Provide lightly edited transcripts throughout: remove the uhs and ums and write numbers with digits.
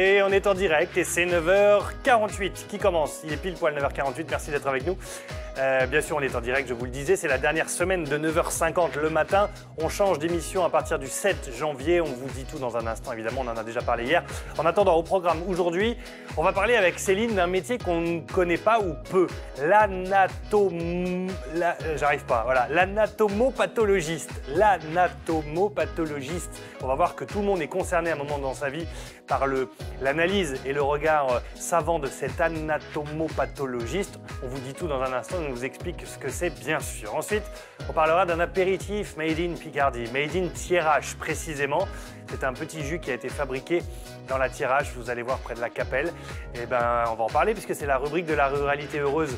Et on est en direct et c'est 9h48 qui commence. Il est pile poil 9h48, merci d'être avec nous. Bien sûr, on est en direct, je vous le disais, c'est la dernière semaine de 9h50 le matin. On change d'émission à partir du 7 janvier. On vous dit tout dans un instant, évidemment, on en a déjà parlé hier. En attendant, au programme aujourd'hui, on va parler avec Céline d'un métier qu'on ne connaît pas ou peu. L'anatomopathologiste. L'anatomopathologiste. On va voir que tout le monde est concerné à un moment dans sa vie par l'analyse et le regard savant de cet anatomopathologiste. On vous dit tout dans un instant, on vous explique ce que c'est bien sûr. Ensuite, on parlera d'un apéritif made in Picardie, made in Thiérache précisément. C'est un petit jus qui a été fabriqué dans la Thiérache, vous allez voir près de la Capelle. Et ben, on va en parler puisque c'est la rubrique de la ruralité heureuse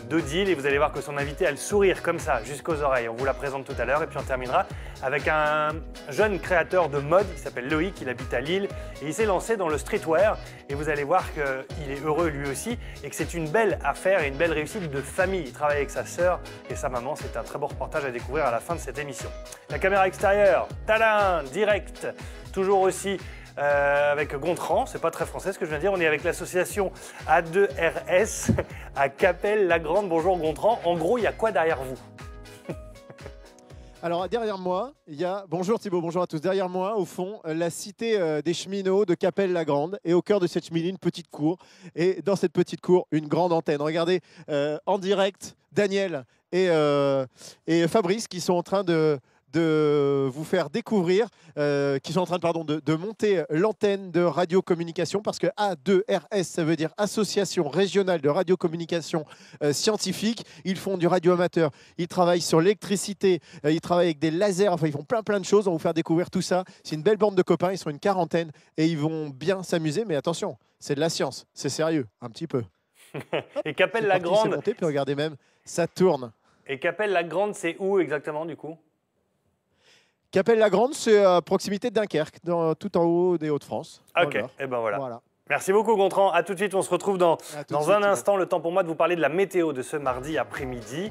d'Odile et vous allez voir que son invité a le sourire comme ça jusqu'aux oreilles. On vous la présente tout à l'heure et puis on terminera avec un jeune créateur de mode qui s'appelle Loïc, il habite à Lille et il s'est lancé dans le streetwear et vous allez voir qu'il est heureux lui aussi et que c'est une belle affaire et une belle réussite de famille. Il travaille avec sa sœur et sa maman, c'est un très beau reportage à découvrir à la fin de cette émission. La caméra extérieure, tadam, direct, toujours aussi avec Gontran, c'est pas très français ce que je viens de dire, on est avec l'association A2RS à Capelle-la-Grande. Bonjour Gontran, en gros il y a quoi derrière vous? Alors derrière moi, il y a, bonjour Thibaut, bonjour à tous, derrière moi au fond, la cité des cheminots de Capelle-la-Grande et au cœur de cette cheminée, une petite cour et dans cette petite cour, une grande antenne. Regardez en direct Daniel et Fabrice qui sont en train de vous faire découvrir, qui sont en train de monter l'antenne de radiocommunication parce que A2RS, ça veut dire Association Régionale de Radiocommunication Scientifique. Ils font du radio amateur, ils travaillent sur l'électricité, ils travaillent avec des lasers, enfin ils font plein de choses. On va vous faire découvrir tout ça. C'est une belle bande de copains, ils sont une quarantaine et ils vont bien s'amuser, mais attention, c'est de la science, c'est sérieux, un petit peu. Et Capelle-la-Grande, monté, puis regardez même, ça tourne. Et Capelle-la-Grande, c'est où exactement du coup? Capelle-la-Grande, c'est à proximité de Dunkerque, tout en haut des Hauts-de-France. Ok, et ben voilà. Merci beaucoup Gontran, à tout de suite, on se retrouve dans un instant. Le temps pour moi de vous parler de la météo de ce mardi après-midi.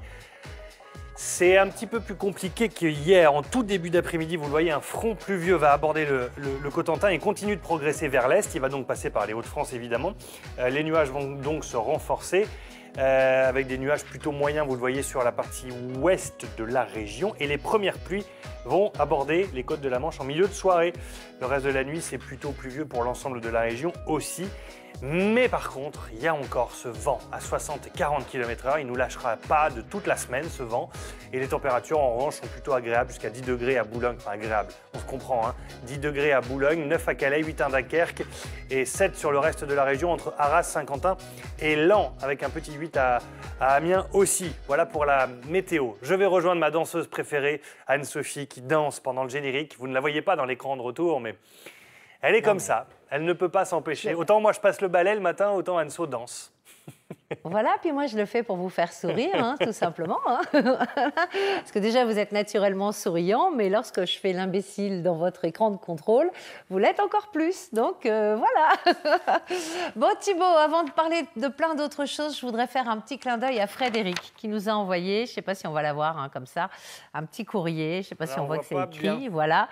C'est un petit peu plus compliqué qu'hier. En tout début d'après-midi, vous le voyez, un front pluvieux va aborder le Cotentin et continue de progresser vers l'est. Il va donc passer par les Hauts-de-France évidemment. Les nuages vont donc se renforcer. Avec des nuages plutôt moyens, vous le voyez sur la partie ouest de la région. Et les premières pluies vont aborder les côtes de la Manche en milieu de soirée. Le reste de la nuit, c'est plutôt pluvieux pour l'ensemble de la région aussi. Mais par contre, il y a encore ce vent à 60 et 40 km/h. Il ne nous lâchera pas de toute la semaine, ce vent. Et les températures, en revanche, sont plutôt agréables, jusqu'à 10 degrés à Boulogne. Enfin, agréable, on se comprend, hein. 10 degrés à Boulogne, 9 à Calais, 8 à Dunkerque et 7 sur le reste de la région, entre Arras, Saint-Quentin et Laon, avec un petit 8 à Amiens aussi. Voilà pour la météo. Je vais rejoindre ma danseuse préférée, Anne-Sophie, qui danse pendant le générique. Vous ne la voyez pas dans l'écran de retour, mais elle est comme ça. Elle ne peut pas s'empêcher. Autant moi je passe le balai le matin, autant Anne-So danse. Voilà, puis moi je le fais pour vous faire sourire, hein, tout simplement. Hein. Parce que déjà vous êtes naturellement souriant, mais lorsque je fais l'imbécile dans votre écran de contrôle, vous l'êtes encore plus. Donc voilà. Bon Thibaut, avant de parler de plein d'autres choses, je voudrais faire un petit clin d'œil à Frédéric qui nous a envoyé, je ne sais pas si on va l'avoir hein, comme ça, un petit courrier, je ne sais pas si on voit que c'est écrit, voilà.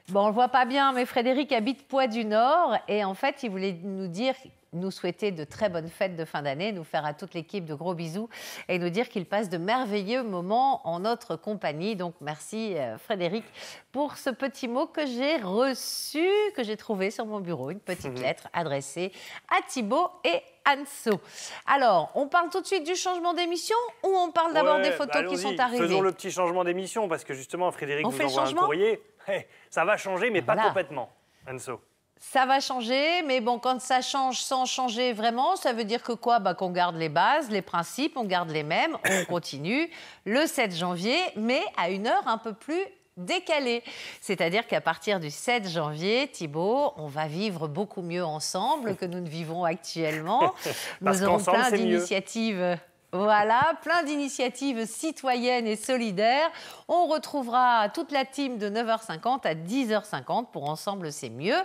Bon, on ne le voit pas bien, mais Frédéric habite Poix-du-Nord et en fait, il voulait nous dire, nous souhaiter de très bonnes fêtes de fin d'année, nous faire à toute l'équipe de gros bisous et nous dire qu'il passe de merveilleux moments en notre compagnie. Donc, merci Frédéric pour ce petit mot que j'ai reçu, que j'ai trouvé sur mon bureau, une petite lettre adressée à Thibaut et Anne-So. Alors, on parle tout de suite du changement d'émission ou on parle d'abord des photos qui sont arrivées? Faisons le petit changement d'émission parce que justement, Frédéric nous envoie un courrier. Hey, ça va changer, mais pas complètement, Anne-So. Ça va changer, mais bon, quand ça change sans changer vraiment, ça veut dire que quoi? Bah, qu'on garde les bases, les principes, on garde les mêmes, on continue le 7 janvier, mais à une heure un peu plus décalée. C'est-à-dire qu'à partir du 7 janvier, Thibaut, on va vivre beaucoup mieux ensemble que nous ne vivons actuellement. Nous aurons plein d'initiatives. Voilà, plein d'initiatives citoyennes et solidaires. On retrouvera toute la team de 9h50 à 10h50 pour Ensemble, c'est mieux.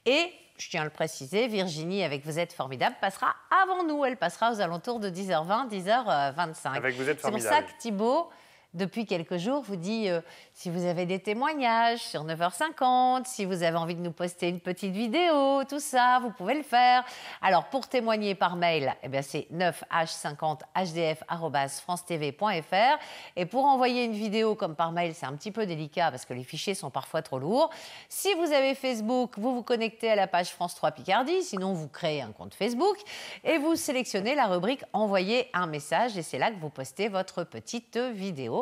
Et, je tiens à le préciser, Virginie, avec Vous êtes formidable, passera avant nous. Elle passera aux alentours de 10h20, 10h25. Avec Vous êtes formidable. C'est pour ça que Thibaut, depuis quelques jours, vous dit si vous avez des témoignages sur 9h50, si vous avez envie de nous poster une petite vidéo, tout ça, vous pouvez le faire. Alors, pour témoigner par mail, eh bien, c'est 9h50hdf@francetv.fr. Et pour envoyer une vidéo comme par mail, c'est un petit peu délicat parce que les fichiers sont parfois trop lourds. Si vous avez Facebook, vous vous connectez à la page France 3 Picardie, sinon vous créez un compte Facebook et vous sélectionnez la rubrique « Envoyer un message » et c'est là que vous postez votre petite vidéo.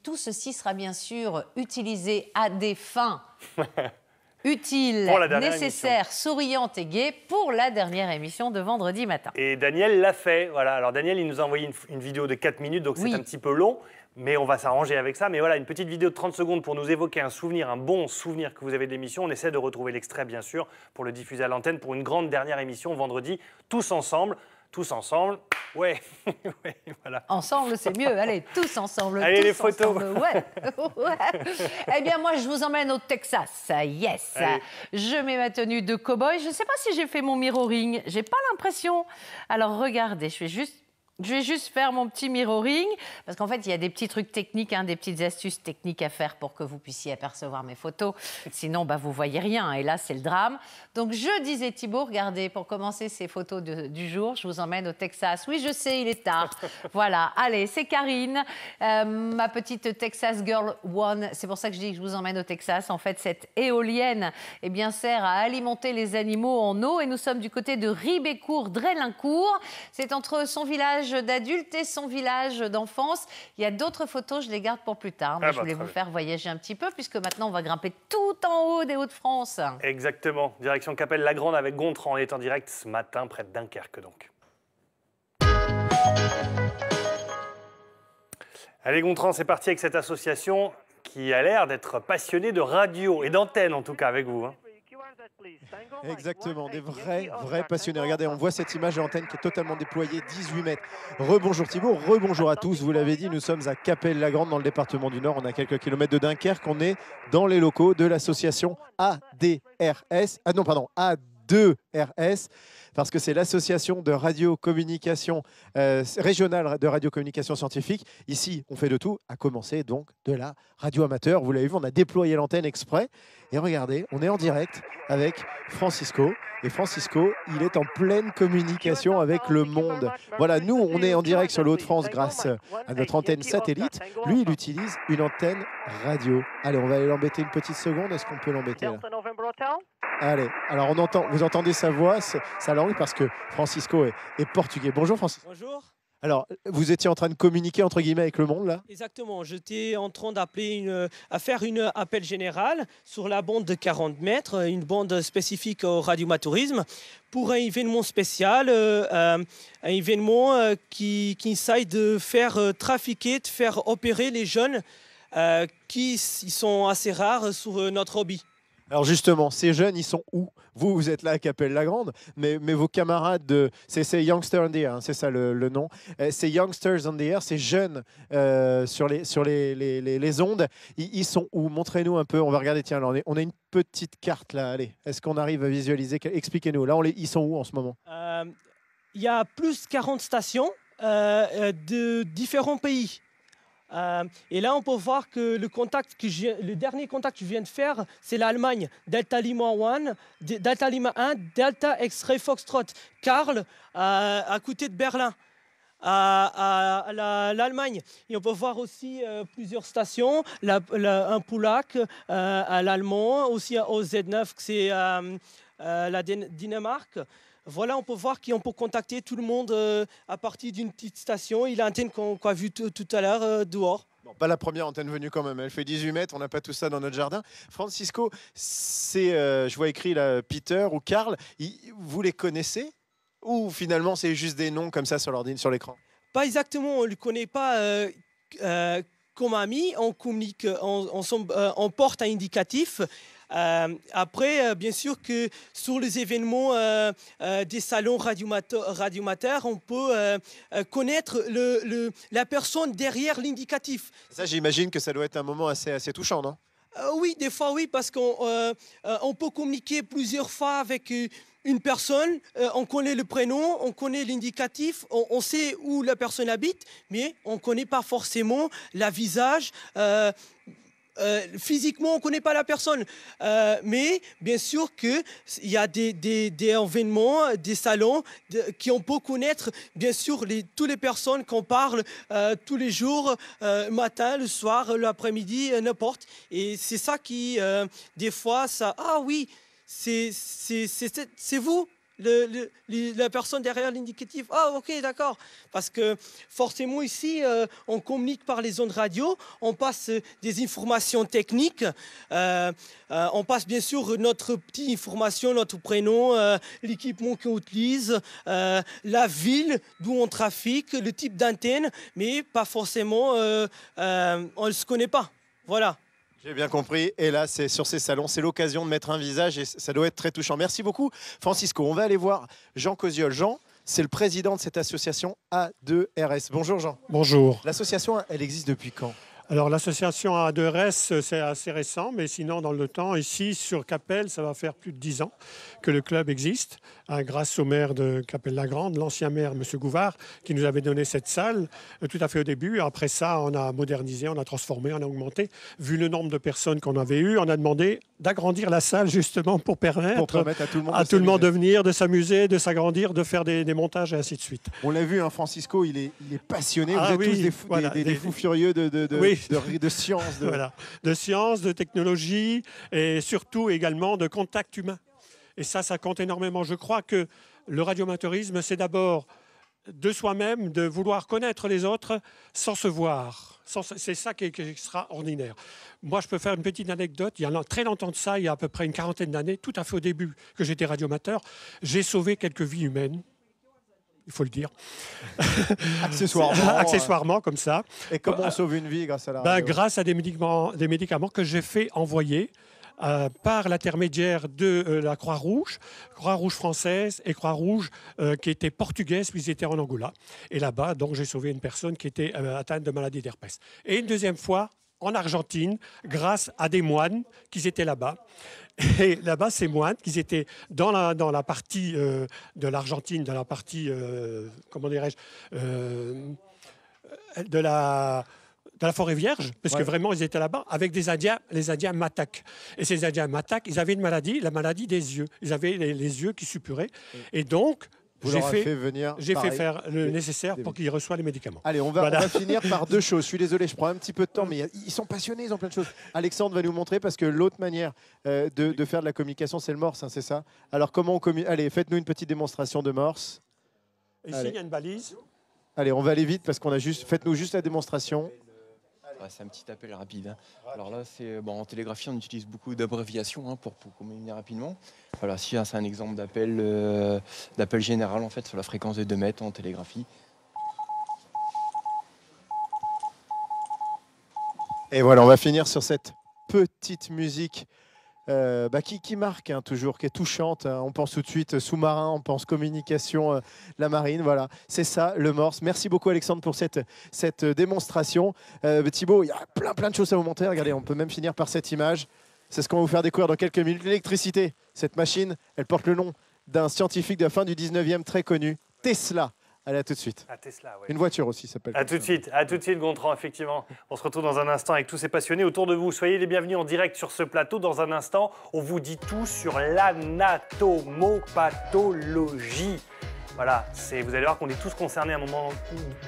Tout ceci sera bien sûr utilisé à des fins utiles, nécessaires, souriantes et gaies pour la dernière émission de vendredi matin. Et Daniel l'a fait. Voilà. Alors Daniel, il nous a envoyé une vidéo de 4 minutes, donc c'est un petit peu long, mais on va s'arranger avec ça. Mais voilà, une petite vidéo de 30 secondes pour nous évoquer un souvenir, un bon souvenir que vous avez de l'émission. On essaie de retrouver l'extrait, bien sûr, pour le diffuser à l'antenne pour une grande dernière émission vendredi, tous ensemble. Tous ensemble, ouais, ouais, voilà. Ensemble, c'est mieux. Allez, tous ensemble. Allez, tous les photos. Ensemble. Ouais. Eh bien, moi, je vous emmène au Texas. Yes. Allez. Je mets ma tenue de cow-boy. Je ne sais pas si j'ai fait mon mirroring. J'ai pas l'impression. Alors, regardez, je vais juste faire mon petit mirroring, parce qu'en fait, il y a des petits trucs techniques, des petites astuces techniques à faire pour que vous puissiez apercevoir mes photos. Sinon, vous ne voyez rien, et là, c'est le drame. Donc, je disais, Thibaut, regardez, pour commencer ces photos du jour, je vous emmène au Texas. Oui, je sais, il est tard. Voilà, allez, c'est Karine, ma petite Texas Girl One. C'est pour ça que je dis que je vous emmène au Texas. En fait, cette éolienne sert à alimenter les animaux en eau, et nous sommes du côté de Ribécourt-Drélincourt. C'est entre son village d'adultes et son village d'enfance. Il y a d'autres photos, je les garde pour plus tard. Mais je voulais vous faire voyager un petit peu, puisque maintenant, on va grimper tout en haut des Hauts-de-France. Exactement. Direction Capelle-la-Grande avec Gontran. On est en direct ce matin, près de Dunkerque, donc. Allez, Gontran, c'est parti avec cette association qui a l'air d'être passionnée de radio et d'antenne, en tout cas, avec vous. Exactement, des vrais passionnés. Regardez, on voit cette image de l'antenne qui est totalement déployée, 18 mètres. Rebonjour Thibaut, rebonjour à tous. Vous l'avez dit, nous sommes à Capelle-la-Grande dans le département du Nord. On a quelques kilomètres de Dunkerque. On est dans les locaux de l'association ADRS. Ah non, pardon, A2RS. Parce que c'est l'association de radiocommunication régionale de radiocommunication scientifique. Ici, on fait de tout, à commencer donc de la radio amateur. Vous l'avez vu, on a déployé l'antenne exprès. Et regardez, on est en direct avec Francisco. Et Francisco, il est en pleine communication avec le monde. Voilà, nous, on est en direct sur le Hauts-de-France grâce à notre antenne satellite. Lui, il utilise une antenne radio. Allez, on va aller l'embêter une petite seconde. Est-ce qu'on peut l'embêter là ? Allez, alors vous entendez sa voix, sa langue, parce que Francisco est portugais. Bonjour Francisco. Bonjour. Alors, vous étiez en train de communiquer entre guillemets avec le monde là ? Exactement, j'étais en train à faire une appel général sur la bande de 40 mètres, une bande spécifique au radioamateurisme, pour un événement spécial, un événement qui essaye de faire trafiquer, de faire opérer les jeunes qui sont assez rares sur notre hobby. Alors justement, ces jeunes, ils sont où ? Vous êtes là à Capelle-la-Grande, mais vos camarades, c'est Youngsters on the Air, hein, c'est ça le nom. C'est Youngsters on the Air, ces jeunes sur les ondes, ils sont où ? Montrez-nous un peu, on va regarder, tiens, là, on a une petite carte là, allez, est-ce qu'on arrive à visualiser ? Expliquez-nous, là, ils sont où en ce moment ? Il y a plus de 40 stations de différents pays. Et là, on peut voir que le dernier contact que je viens de faire, c'est l'Allemagne. Delta Lima 1, Delta X-Ray Foxtrot. Karl, à côté de Berlin, à l'Allemagne. Et on peut voir aussi plusieurs stations, un Polac à l'allemand, aussi au Z9, c'est la Danemark. Voilà, on peut voir qu'on peut contacter tout le monde à partir d'une petite station. Il y a l'antenne qu'on a vue tout à l'heure dehors. Bon, pas la première antenne venue quand même, elle fait 18 mètres, on n'a pas tout ça dans notre jardin. Francisco, je vois écrit là, Peter ou Karl, vous les connaissez ? Ou finalement c'est juste des noms comme ça sur l'écran ? Pas exactement, on ne le connaît pas comme amis, on communique, on porte un indicatif. Après, bien sûr que sur les événements des salons radioamateurs, on peut connaître la personne derrière l'indicatif. Ça, j'imagine que ça doit être un moment assez touchant, non ? Oui, des fois, oui, parce qu'on peut communiquer plusieurs fois avec une personne, on connaît le prénom, on connaît l'indicatif, on sait où la personne habite, mais on ne connaît pas forcément le visage. Physiquement, on ne connaît pas la personne. Mais bien sûr qu'il y a des événements, des salons qui on peut connaître, bien sûr, toutes les personnes qu'on parle tous les jours, matin, le soir, l'après-midi, n'importe. Et c'est ça qui, des fois, ça... Ah oui, c'est vous la personne derrière l'indicatif. Ah, ok, d'accord. Parce que forcément ici, on communique par les ondes radio, on passe des informations techniques, on passe bien sûr notre petite information, notre prénom, l'équipement qu'on utilise, la ville d'où on trafique, le type d'antenne, mais pas forcément, on ne se connaît pas. Voilà. J'ai bien compris. Et là, c'est sur ces salons, c'est l'occasion de mettre un visage et ça doit être très touchant. Merci beaucoup, Francisco. On va aller voir Jean Koziol. Jean, c'est le président de cette association A2RS. Bonjour, Jean. Bonjour. L'association, elle existe depuis quand? Alors, l'association A2RS, c'est assez récent, mais sinon, dans le temps, ici, sur Capelle, ça va faire plus de 10 ans que le club existe, grâce au maire de Capelle-la-Grande, l'ancien maire, M. Gouvard, qui nous avait donné cette salle tout à fait au début. Après ça, on a modernisé, on a transformé, on a augmenté. Vu le nombre de personnes qu'on avait eu, on a demandé d'agrandir la salle, justement, pour permettre à tout le monde de venir, de s'amuser, de s'agrandir, de faire des montages et ainsi de suite. On l'a vu, hein, Francisco, il est passionné. Vous êtes tous des fous furieux de science. Voilà. De science, de technologie et surtout également de contact humain. Et ça compte énormément. Je crois que le radioamateurisme, c'est d'abord de soi-même, de vouloir connaître les autres sans se voir. C'est ça qui est extraordinaire. Moi, je peux faire une petite anecdote. Il y a très longtemps de ça, il y a à peu près une quarantaine d'années, tout à fait au début que j'étais radioamateur, j'ai sauvé quelques vies humaines. Il faut le dire. Accessoirement, comme ça. Et comment on sauve une vie grâce à la radio? Grâce à des médicaments que j'ai fait envoyer par l'intermédiaire de la Croix-Rouge française et Croix-Rouge qui était portugaise, puis ils étaient en Angola. Et là-bas, donc, j'ai sauvé une personne qui était atteinte de maladie d'herpès. Et une deuxième fois, en Argentine, grâce à des moines qui étaient là-bas. Et là-bas, ces moines, qui étaient dans la partie de l'Argentine, dans la partie, comment dirais-je, de la forêt vierge, parce que vraiment, ils étaient là-bas, avec des Indiens, les Indiens Matak. Et ces Indiens Matak, ils avaient une maladie, la maladie des yeux. Ils avaient les yeux qui suppuraient. Et donc, j'ai fait faire le nécessaire pour qu'ils reçoivent les médicaments. Allez, on va finir par deux choses. Je suis désolé, je prends un petit peu de temps, mais ils sont passionnés, ils ont plein de choses. Alexandre va nous montrer, parce que l'autre manière de faire de la communication, c'est le morse, hein, c'est ça? Alors, comment on communique? Allez, faites-nous une petite démonstration de morse. Ici, il y a une balise. Allez, on va aller vite, parce qu'on a juste... Faites-nous juste la démonstration. C'est un petit appel rapide. Alors là, en télégraphie, on utilise beaucoup d'abréviations pour communiquer rapidement. Voilà, c'est un exemple d'appel général en fait sur la fréquence de 2 mètres en télégraphie. Et voilà, on va finir sur cette petite musique qui marque toujours, qui est touchante. Hein. On pense tout de suite sous-marin, on pense communication, la marine. Voilà, c'est ça le morse. Merci beaucoup Alexandre pour cette démonstration. Thibaut, il y a plein de choses à vous montrer. Regardez, on peut même finir par cette image. C'est ce qu'on va vous faire découvrir dans quelques minutes. L'électricité, cette machine, elle porte le nom d'un scientifique de la fin du 19e très connu, Tesla. Allez, à tout de suite. À Tesla, ouais. Une voiture aussi s'appelle. À tout de suite, Gontran, effectivement. On se retrouve dans un instant avec tous ces passionnés autour de vous. Soyez les bienvenus en direct sur ce plateau. Dans un instant, on vous dit tout sur l'anatomopathologie. Voilà, vous allez voir qu'on est tous concernés à un moment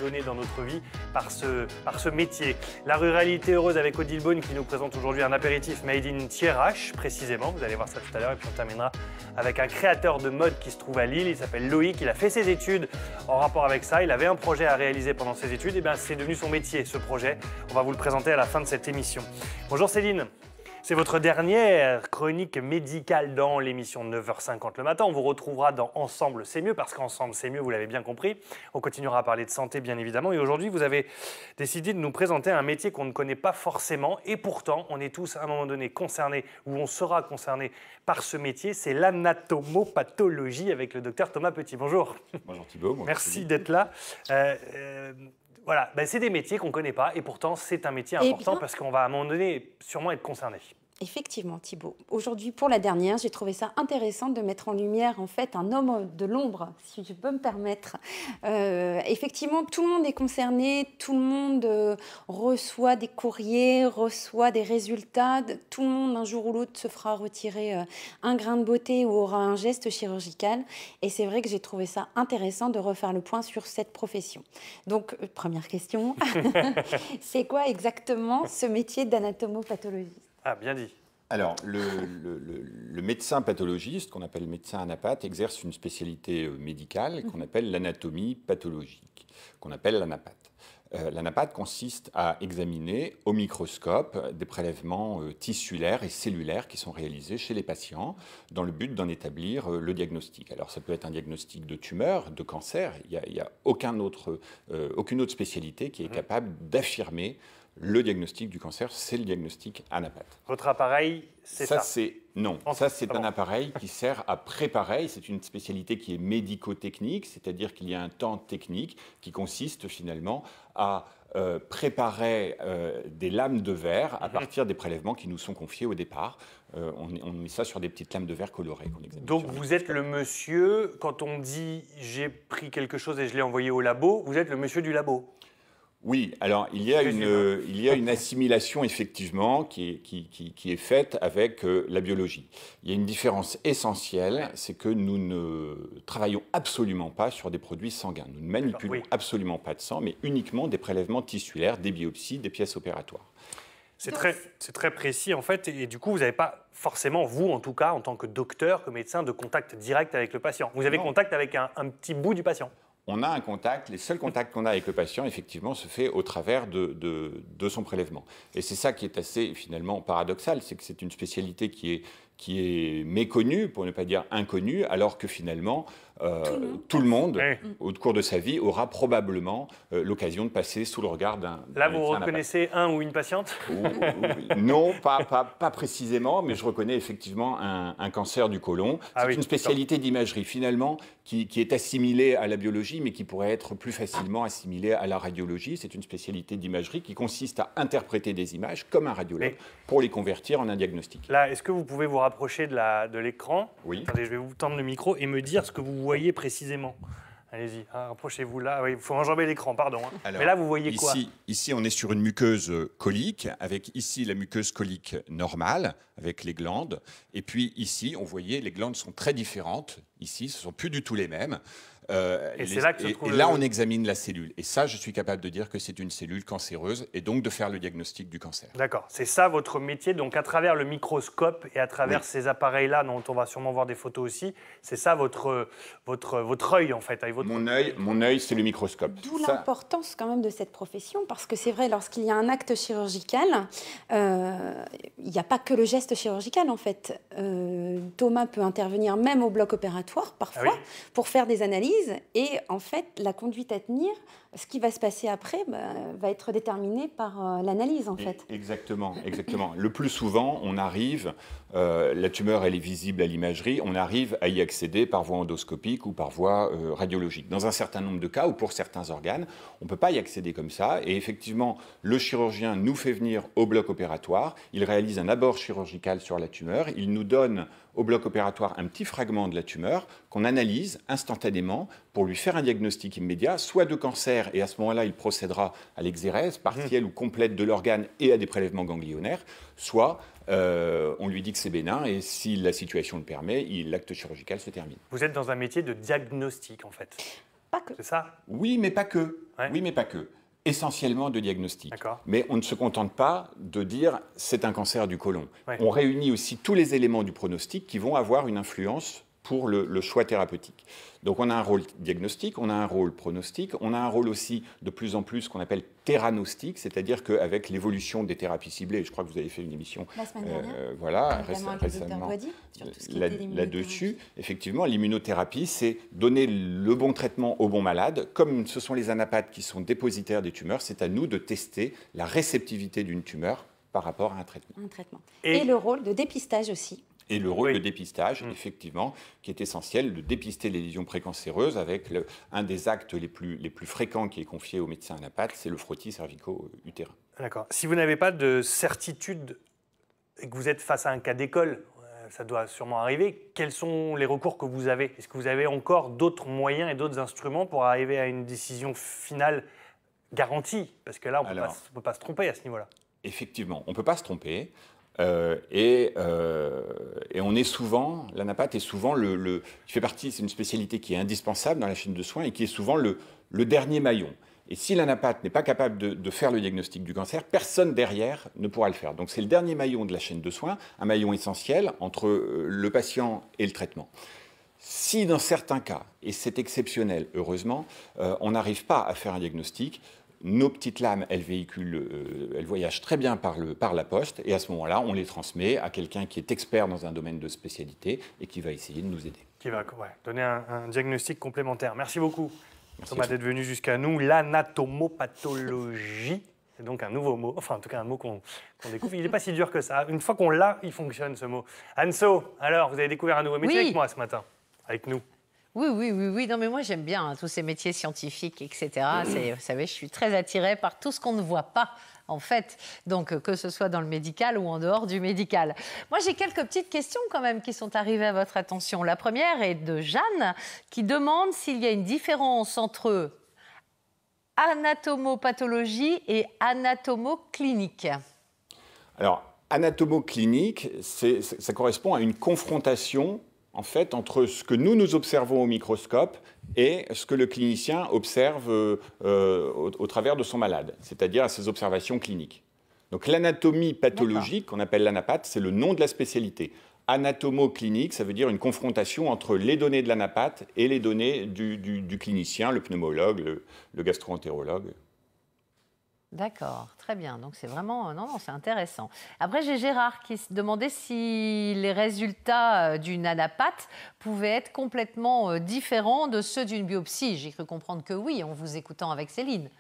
donné dans notre vie par ce métier. La ruralité heureuse avec Odile Beaune qui nous présente aujourd'hui un apéritif made in Thiérache, précisément. Vous allez voir ça tout à l'heure. Et puis on terminera avec un créateur de mode qui se trouve à Lille. Il s'appelle Loïc. Il a fait ses études en rapport avec ça. Il avait un projet à réaliser pendant ses études. Et bien c'est devenu son métier, ce projet. On va vous le présenter à la fin de cette émission. Bonjour Céline. C'est votre dernière chronique médicale dans l'émission 9h50 le matin. On vous retrouvera dans Ensemble c'est mieux, parce qu'Ensemble c'est mieux, vous l'avez bien compris. On continuera à parler de santé, bien évidemment. Et aujourd'hui, vous avez décidé de nous présenter un métier qu'on ne connaît pas forcément. Et pourtant, on est tous à un moment donné concernés, ou on sera concernés par ce métier. C'est l'anatomopathologie avec le docteur Thomas Petit. Bonjour. Bonjour Thibaut. Merci d'être là. Voilà, c'est des métiers qu'on ne connaît pas et pourtant c'est un métier important parce qu'on va à un moment donné sûrement être concerné. Effectivement, Thibault. Aujourd'hui, pour la dernière, j'ai trouvé ça intéressant de mettre en lumière en fait un homme de l'ombre, si je peux me permettre. Effectivement, tout le monde est concerné, tout le monde reçoit des courriers, reçoit des résultats. Tout le monde, un jour ou l'autre, se fera retirer un grain de beauté ou aura un geste chirurgical. Et c'est vrai que j'ai trouvé ça intéressant de refaire le point sur cette profession. Donc, première question, c'est quoi exactement ce métier d'anatomopathologiste ? Ah, bien dit. Alors, le médecin pathologiste, qu'on appelle médecin anapathe, exerce une spécialité médicale qu'on appelle l'anatomie pathologique, qu'on appelle l'anapathe. L'anapathe consiste à examiner au microscope des prélèvements tissulaires et cellulaires qui sont réalisés chez les patients dans le but d'en établir le diagnostic. Alors, ça peut être un diagnostic de tumeur, de cancer. Il n'y a aucune autre spécialité qui est capable d'affirmer le diagnostic du cancer, c'est le diagnostic anapathe. Votre appareil, c'est ça? Non, ça c'est un appareil qui sert à préparer, c'est une spécialité qui est médico-technique, c'est-à-dire qu'il y a un temps technique qui consiste finalement à préparer des lames de verre à partir des prélèvements qui nous sont confiés au départ. On met ça sur des petites lames de verre colorées. Donc vous êtes le monsieur, quand on dit j'ai pris quelque chose et je l'ai envoyé au labo, vous êtes le monsieur du labo? Oui, alors il y a une assimilation effectivement qui est faite avec la biologie. Il y a une différence essentielle, c'est que nous ne travaillons absolument pas sur des produits sanguins. Nous ne manipulons absolument pas de sang, mais uniquement des prélèvements tissulaires, des biopsies, des pièces opératoires. C'est très précis en fait, et du coup vous n'avez pas forcément, vous en tout cas, en tant que docteur, que médecin, de contact direct avec le patient. Vous avez contact avec un petit bout du patient. On a un contact, les seuls contacts qu'on a avec le patient, effectivement, se fait au travers de son prélèvement. Et c'est ça qui est assez, finalement, paradoxal, c'est que c'est une spécialité qui est méconnue, pour ne pas dire inconnue, alors que finalement, tout le monde, au cours de sa vie, aura probablement l'occasion de passer sous le regard d'un... Là, vous reconnaissez un ou une patiente? Non, pas précisément, mais je reconnais effectivement un cancer du côlon. C'est une spécialité d'imagerie, finalement, qui est assimilée à la biologie, mais qui pourrait être plus facilement assimilée à la radiologie. C'est une spécialité d'imagerie qui consiste à interpréter des images comme un radiologue pour les convertir en un diagnostic. Là, est-ce que vous pouvez vous rapprocher de l'écran? Oui. Attendez, je vais vous tendre le micro et me dire ce que vous voyez précisément. Allez-y, rapprochez-vous là. Oui, il faut enjamber l'écran, pardon. Alors, mais là, vous voyez quoi? Ici, on est sur une muqueuse colique, avec ici la muqueuse colique normale, avec les glandes. Et puis ici, on voyait, les glandes sont très différentes. Ici, ce ne sont plus du tout les mêmes. Là, on examine la cellule. Et ça, je suis capable de dire que c'est une cellule cancéreuse et donc de faire le diagnostic du cancer. D'accord. C'est ça votre métier. Donc, à travers le microscope et à travers ces appareils-là, dont on va sûrement voir des photos aussi, c'est ça votre œil, en fait. Avec votre... Mon œil, c'est le microscope. D'où l'importance, quand même, de cette profession. Parce que c'est vrai, lorsqu'il y a un acte chirurgical, il n'y a pas que le geste chirurgical, en fait. Thomas peut intervenir même au bloc opératoire, parfois, pour faire des analyses. Et en fait, la conduite à tenir, ce qui va se passer après, va être déterminé par l'analyse, en fait. Exactement. Le plus souvent, on arrive, la tumeur, elle est visible à l'imagerie, on arrive à y accéder par voie endoscopique ou par voie radiologique. Dans un certain nombre de cas, ou pour certains organes, on ne peut pas y accéder comme ça. Et effectivement, le chirurgien nous fait venir au bloc opératoire, il réalise un abord chirurgical sur la tumeur, il nous donne au bloc opératoire un petit fragment de la tumeur qu'on analyse instantanément pour lui faire un diagnostic immédiat, soit de cancer, et à ce moment-là, il procédera à l'exérèse partielle ou complète de l'organe et à des prélèvements ganglionnaires, soit on lui dit que c'est bénin, et si la situation le permet, l'acte chirurgical se termine. Vous êtes dans un métier de diagnostic, en fait. Pas que. C'est ça? Oui, mais pas que. Oui, mais pas que. Essentiellement de diagnostic. Mais on ne se contente pas de dire c'est un cancer du côlon. On réunit aussi tous les éléments du pronostic qui vont avoir une influence pour le choix thérapeutique. Donc on a un rôle diagnostique, on a un rôle pronostic, on a un rôle aussi de plus en plus qu'on appelle théranostique, c'est-à-dire qu'avec l'évolution des thérapies ciblées, je crois que vous avez fait une émission récemment là-dessus, effectivement, l'immunothérapie, c'est donner le bon traitement au bon malade. Comme ce sont les anapathes qui sont dépositaires des tumeurs, c'est à nous de tester la réceptivité d'une tumeur par rapport à un traitement. Et le rôle de dépistage aussi. Et le rôle de dépistage, effectivement, qui est essentiel, de dépister les lésions précancéreuses avec un des actes les plus fréquents qui est confié aux médecins anapathes, c'est le frottis cervico-utérin. D'accord. Si vous n'avez pas de certitude et que vous êtes face à un cas d'école, ça doit sûrement arriver, quels sont les recours que vous avez? Est-ce que vous avez encore d'autres moyens et d'autres instruments pour arriver à une décision finale garantie? Parce que là, on ne peut pas se tromper à ce niveau-là. Effectivement, on ne peut pas se tromper. Et on est souvent, l'anapath est souvent qui fait partie, c'est une spécialité qui est indispensable dans la chaîne de soins et qui est souvent le dernier maillon. Et si l'anapath n'est pas capable de faire le diagnostic du cancer, personne derrière ne pourra le faire. Donc c'est le dernier maillon de la chaîne de soins, un maillon essentiel entre le patient et le traitement. Si dans certains cas, et c'est exceptionnel heureusement, on n'arrive pas à faire un diagnostic, nos petites lames, elles voyagent très bien par la poste, et à ce moment-là, on les transmet à quelqu'un qui est expert dans un domaine de spécialité et qui va essayer de nous aider. Qui va donner un diagnostic complémentaire. Merci beaucoup, Thomas, d'être venu jusqu'à nous. L'anatomopathologie, c'est donc un nouveau mot, enfin en tout cas un mot qu'on découvre. Il n'est pas si dur que ça. Une fois qu'on l'a, il fonctionne ce mot. Anso, alors, vous avez découvert un nouveau métier avec moi ce matin, avec nous. Oui. Non, mais moi, j'aime bien tous ces métiers scientifiques, etc. Vous savez, je suis très attirée par tout ce qu'on ne voit pas, en fait. Donc, que ce soit dans le médical ou en dehors du médical. Moi, j'ai quelques petites questions, quand même, qui sont arrivées à votre attention. La première est de Jeanne, qui demande s'il y a une différence entre anatomopathologie et anatomoclinique. Alors, anatomoclinique, ça correspond à une confrontation en fait, entre ce que nous observons au microscope et ce que le clinicien observe au travers de son malade, c'est-à-dire à ses observations cliniques. Donc l'anatomie pathologique, qu'on appelle l'anapath, c'est le nom de la spécialité. Anatomoclinique, ça veut dire une confrontation entre les données de l'anapath et les données du clinicien, le pneumologue, le gastro-entérologue. D'accord, très bien. Donc c'est vraiment... Non, c'est intéressant. Après, j'ai Gérard qui se demandait si les résultats d'une anapathe pouvaient être complètement différents de ceux d'une biopsie. J'ai cru comprendre que oui, en vous écoutant avec Céline.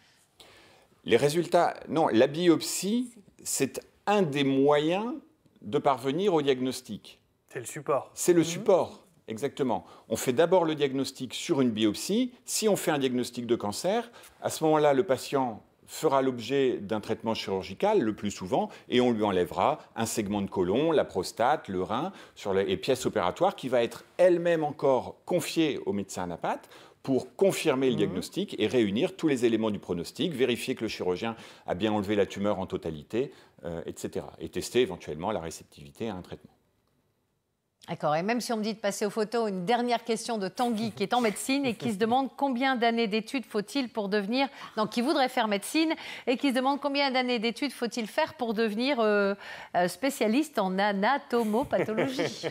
Les résultats... Non, la biopsie, c'est un des moyens de parvenir au diagnostic. C'est le support. C'est le support, exactement. On fait d'abord le diagnostic sur une biopsie. Si on fait un diagnostic de cancer, à ce moment-là, le patient fera l'objet d'un traitement chirurgical le plus souvent et on lui enlèvera un segment de côlon, la prostate, le rein sur les pièces opératoires qui va être elle-même encore confiée au médecin anapathe pour confirmer le diagnostic et réunir tous les éléments du pronostic, vérifier que le chirurgien a bien enlevé la tumeur en totalité, etc. Et tester éventuellement la réceptivité à un traitement. D'accord. Et même si on me dit de passer aux photos, une dernière question de Tanguy qui est en médecine et qui se demande combien d'années d'études faut-il pour devenir... Non, qui voudrait faire médecine et qui se demande combien d'années d'études faut-il faire pour devenir spécialiste en anatomopathologie.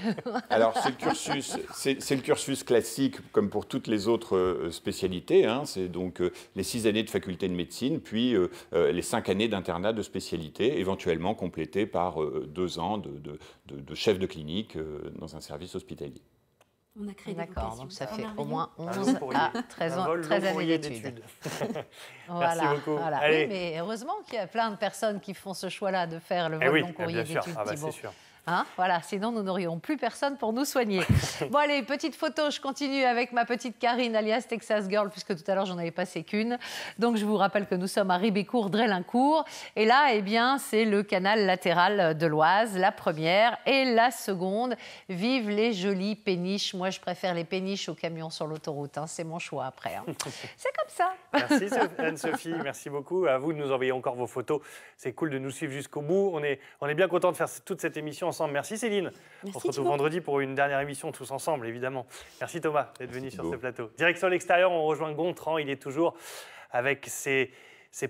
Alors, c'est le cursus classique comme pour toutes les autres spécialités. Hein. C'est donc les 6 années de faculté de médecine, puis les 5 années d'internat de spécialité, éventuellement complétées par 2 ans de chef de clinique dans un service hospitalier. On a créé D'accord, donc ça fait au moins 11 à 13 années d'études. Merci beaucoup. Voilà. Oui, mais heureusement qu'il y a plein de personnes qui font ce choix-là de faire le vol long courrier d'études, Thibaut. C'est sûr. Hein, voilà, sinon nous n'aurions plus personne pour nous soigner. Bon allez, petite photo, je continue avec ma petite Karine alias Texas Girl, puisque tout à l'heure j'en avais passé qu'une. Donc je vous rappelle que nous sommes à Ribécourt, Drélincourt. Et là, eh bien, c'est le canal latéral de l'Oise, la première et la seconde. Vive les jolies péniches. Moi, je préfère les péniches aux camions sur l'autoroute. Hein. C'est mon choix après. Hein. C'est comme ça. Merci Anne-Sophie, merci beaucoup. À vous de nous envoyer encore vos photos. C'est cool de nous suivre jusqu'au bout. On est bien content de faire toute cette émission ensemble. Merci Céline. Merci, on se retrouve vendredi pour une dernière émission tous ensemble, évidemment. Merci Thomas d'être venu sur ce plateau. Direction l'extérieur, on rejoint Gontran. Il est toujours avec ses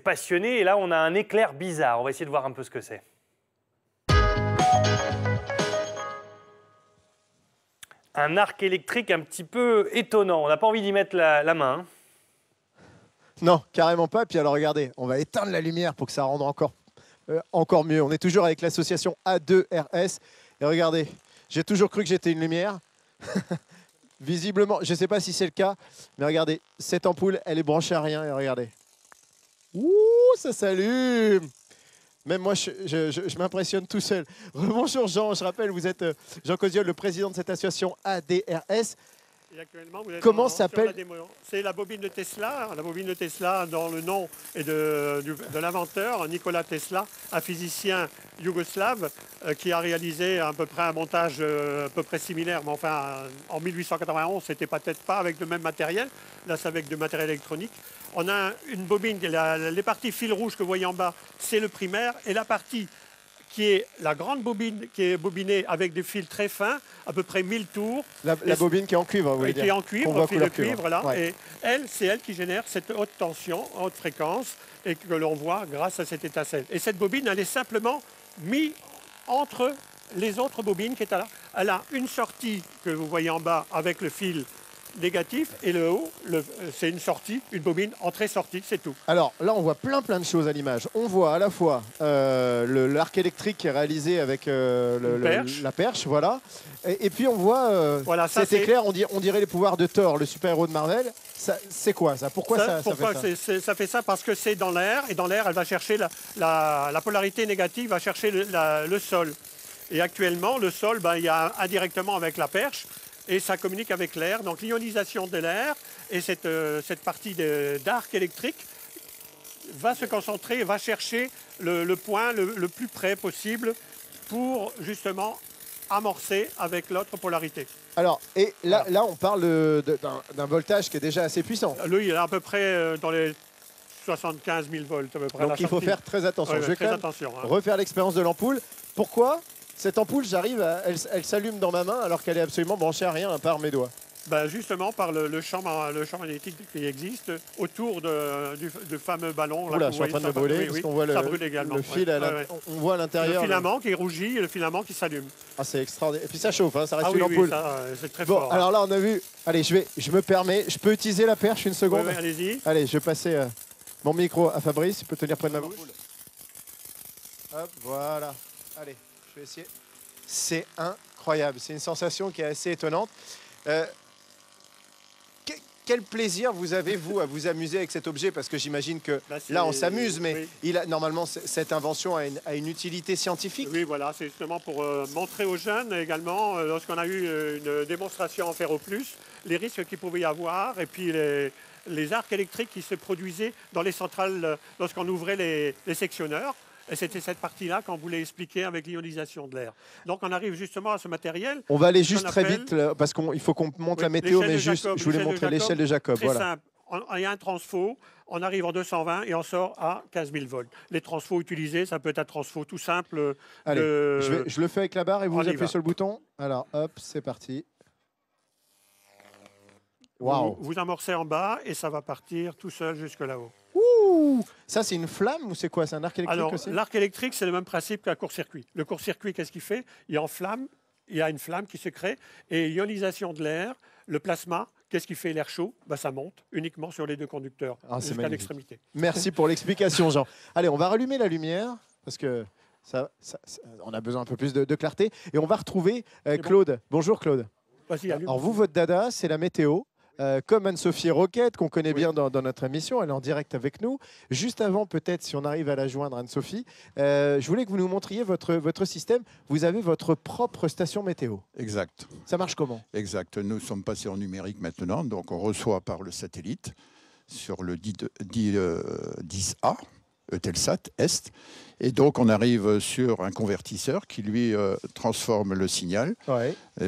passionnés. Et là, on a un éclair bizarre. On va essayer de voir un peu ce que c'est. Un arc électrique un petit peu étonnant. On n'a pas envie d'y mettre la main. Hein. Non, carrément pas. Puis alors, regardez, on va éteindre la lumière pour que ça rende encore mieux. On est toujours avec l'association A2RS. Et regardez, j'ai toujours cru que j'étais une lumière. Visiblement, je ne sais pas si c'est le cas, mais regardez, cette ampoule, elle est branchée à rien. Et regardez. Ouh, ça s'allume. Même moi, je m'impressionne tout seul. Bonjour Jean, je rappelle, vous êtes Jean Cosiol, le président de cette association ADRS. Et actuellement, vous êtes Comment s'appelle? C'est la bobine de Tesla. La bobine de Tesla, dont le nom est de l'inventeur, Nikola Tesla, un physicien yougoslave qui a réalisé à peu près un montage à peu près similaire. Mais enfin, en 1891, c'était peut-être pas avec le même matériel. Là, c'est avec du matériel électronique. On a une bobine, les parties fil rouge que vous voyez en bas, c'est le primaire. Et la partie qui est la grande bobine, qui est bobinée avec des fils très fins, à peu près 1000 tours. La bobine qui est en cuivre, vous voulez dire? Qui est en cuivre, fil de cuivre, là. Ouais. Et c'est elle qui génère cette haute tension, haute fréquence, et que l'on voit grâce à cette étincelle. Et cette bobine, elle est simplement mise entre les autres bobines qui est là. Elle a une sortie que vous voyez en bas avec le fil négatif, et le haut, c'est une sortie, une bobine entrée-sortie, c'est tout. Alors là, on voit plein de choses à l'image. On voit à la fois l'arc électrique qui est réalisé avec la perche, voilà. Et puis on voit voilà, cet éclair, on dirait les pouvoirs de Thor, le super-héros de Marvel. C'est quoi ça? Pourquoi ça fait ça? Ça fait ça parce que c'est dans l'air, et dans l'air, elle va chercher la polarité négative, va chercher le sol. Et actuellement, le sol, il y a indirectement avec la perche, et ça communique avec l'air. Donc l'ionisation de l'air et cette partie d'arc électrique va se concentrer, va chercher le point le plus près possible pour justement amorcer avec l'autre polarité. Alors, et là on parle d'un voltage qui est déjà assez puissant. Lui, il est à peu près dans les 75 000 volts. À peu près. Donc il faut faire très attention. Ouais, Je vais très quand même attention, hein. refaire l'expérience de l'ampoule. Pourquoi cette ampoule, elle s'allume dans ma main alors qu'elle est absolument branchée à rien à part mes doigts? Justement par le champ magnétique qui existe autour du fameux ballon. Oula, je suis en train de me brûler parce qu'on voit ça brûle également. Le fil, on voit à l'intérieur. Le filament qui rougit et le filament qui s'allume. Ah, c'est extraordinaire. Et puis ça chauffe, hein, ça reste une ampoule. Oui, c'est très bon, fort. Alors là, on a vu. Allez, je me permets. Je peux utiliser la perche une seconde? Oui, allez-y. Allez, je vais passer mon micro à Fabrice. Il peut tenir près de ma bouche. Hop, voilà. Allez, je vais essayer. C'est incroyable. C'est une sensation qui est assez étonnante. Quel plaisir vous avez, vous, à vous amuser avec cet objet? Parce que j'imagine que là, on s'amuse, mais normalement, cette invention a une utilité scientifique. Oui, voilà, c'est justement pour montrer aux jeunes également, lorsqu'on a eu une démonstration en Ferro Plus, les risques qu'il pouvait y avoir, et puis les arcs électriques qui se produisaient dans les centrales lorsqu'on ouvrait les sectionneurs. Et c'était cette partie-là qu'on voulait expliquer avec l'ionisation de l'air. Donc on arrive justement à ce matériel. On va aller juste très vite parce qu'il faut qu'on monte la météo, mais juste, je voulais montrer l'échelle de Jacob. Très simple. Il y a un transfo, on arrive en 220 et on sort à 15 000 volts. Les transfos utilisés, ça peut être un transfo tout simple. Allez, je le fais avec la barre et vous appuyez sur le bouton. Alors hop, c'est parti. Wow. Vous amorcez en bas et ça va partir tout seul jusque là-haut. Ouh, ça, c'est une flamme ou c'est quoi? C'est un arc électrique aussi? L'arc électrique, c'est le même principe qu'un court-circuit. Le court-circuit, qu'est-ce qu'il fait? Il y a une flamme qui se crée et ionisation de l'air, le plasma, qu'est-ce qui fait l'air chaud? Ça monte uniquement sur les deux conducteurs jusqu'à l'extrémité. Merci pour l'explication, Jean. Allez, on va rallumer la lumière parce que on a besoin un peu plus de clarté. Et on va retrouver Claude. Bon. Bonjour Claude. Vas-y, allume. Alors vous, votre dada, c'est la météo. Comme Anne-Sophie Roquette, qu'on connaît bien dans notre émission, elle est en direct avec nous. Juste avant, peut-être, si on arrive à la joindre, Anne-Sophie, je voulais que vous nous montriez votre système. Vous avez votre propre station météo. Exact. Ça marche comment? Exact. Nous sommes passés en numérique maintenant, donc on reçoit par le satellite sur le 10A, Eutelsat Est, et donc on arrive sur un convertisseur qui lui transforme le signal,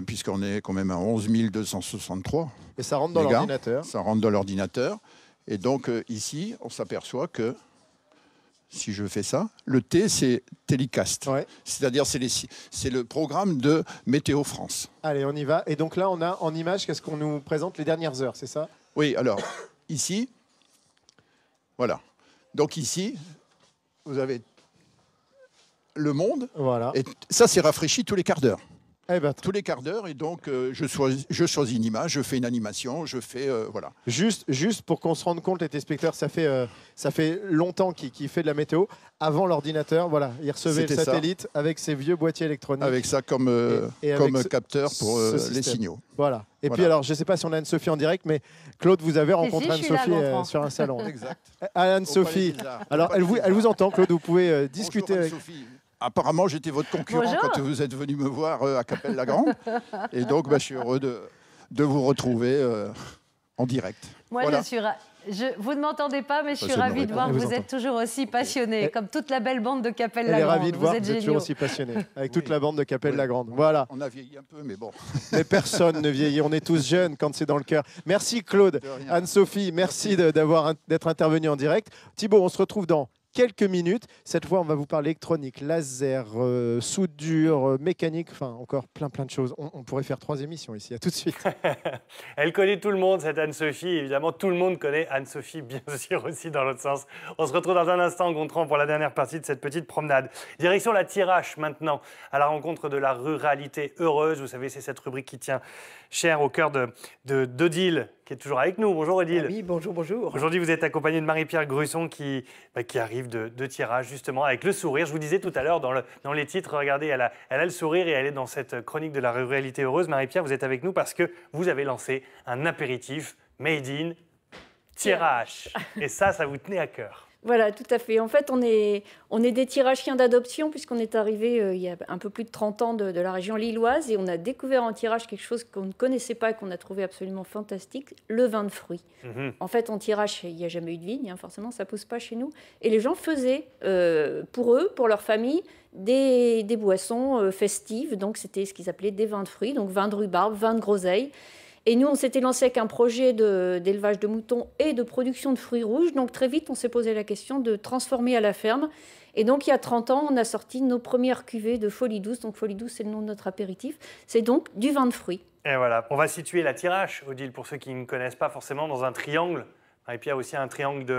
puisqu'on est quand même à 11 263. Et ça rentre dans l'ordinateur. Ça rentre dans l'ordinateur. Et donc ici, on s'aperçoit que, si je fais ça, le T, c'est Télécast. C'est-à-dire, c'est le programme de Météo France. Allez, on y va. Et donc là, on a en image, qu'est-ce qu'on nous présente les dernières heures, c'est ça? Oui, alors, ici, voilà. Donc ici, vous avez le monde. Voilà. Et ça, c'est rafraîchi tous les quarts d'heure. Tous les quarts d'heure, et donc je choisis une image, je fais une animation, je fais voilà. Juste pour qu'on se rende compte, les téléspectateurs, ça fait longtemps qu'il fait de la météo. Avant l'ordinateur, voilà, il recevait le satellite avec ses vieux boîtiers électroniques. Avec ça comme capteur pour les signaux. Voilà. Et puis alors, je ne sais pas si on a Anne-Sophie en direct, mais Claude, vous avez rencontré Anne-Sophie sur un salon. Exact. Anne-Sophie, alors elle vous entend, Claude, vous pouvez discuter avec... Apparemment, j'étais votre concurrent quand vous êtes venu me voir à Capelle-la-Grande. Et donc, je suis heureux de vous retrouver en direct. Moi, voilà. Vous ne m'entendez pas, mais je suis ravie de voir que vous êtes toujours aussi passionnés, comme toute la belle bande de Capelle-la-Grande. Elle est ravie de voir que vous êtes toujours aussi passionnés, avec toute la bande de Capelle-la-Grande. Voilà. On a vieilli un peu, mais bon. Mais personne ne vieillit, on est tous jeunes quand c'est dans le cœur. Merci Claude, Anne-Sophie, merci d'être intervenu en direct. Thibaut, on se retrouve dans quelques minutes. Cette fois, on va vous parler électronique, laser, soudure, mécanique, enfin encore plein de choses. On pourrait faire 3 émissions ici. À tout de suite. Elle connaît tout le monde, cette Anne-Sophie. Évidemment, tout le monde connaît Anne-Sophie, bien sûr, aussi dans l'autre sens. On se retrouve dans un instant, Gontran, pour la dernière partie de cette petite promenade. Direction la Thiérache, maintenant, à la rencontre de la ruralité heureuse. Vous savez, c'est cette rubrique qui tient cher au cœur d'Odile, qui est toujours avec nous. Bonjour Odile. Oui, bonjour, bonjour. Aujourd'hui, vous êtes accompagnée de Marie-Pierre Grusson qui arrive de Thiérache, justement, avec le sourire. Je vous disais tout à l'heure dans les titres, regardez, elle a le sourire et elle est dans cette chronique de la ruralité heureuse. Marie-Pierre, vous êtes avec nous parce que vous avez lancé un apéritif made in Thiérache. Et ça vous tenait à cœur. Voilà, tout à fait. En fait, on est des Thiérachiens d'adoption puisqu'on est arrivé il y a un peu plus de 30 ans de la région lilloise et on a découvert en Thiérache quelque chose qu'on ne connaissait pas et qu'on a trouvé absolument fantastique, le vin de fruits. En fait, en Thiérache, il n'y a jamais eu de vigne, forcément, ça ne pousse pas chez nous. Et les gens faisaient, pour eux, pour leur famille, des boissons festives. Donc, c'était ce qu'ils appelaient des vins de fruits, donc vin de rhubarbe, vin de groseille. Et nous, on s'était lancé avec un projet d'élevage de moutons et de production de fruits rouges. Donc très vite, on s'est posé la question de transformer à la ferme. Et donc, il y a 30 ans, on a sorti nos premières cuvées de Folie Douce. Donc Folie Douce, c'est le nom de notre apéritif. C'est donc du vin de fruits. Et voilà, on va situer la Thiérache, Odile, pour ceux qui ne connaissent pas forcément, dans un triangle. Et puis il y a aussi un triangle,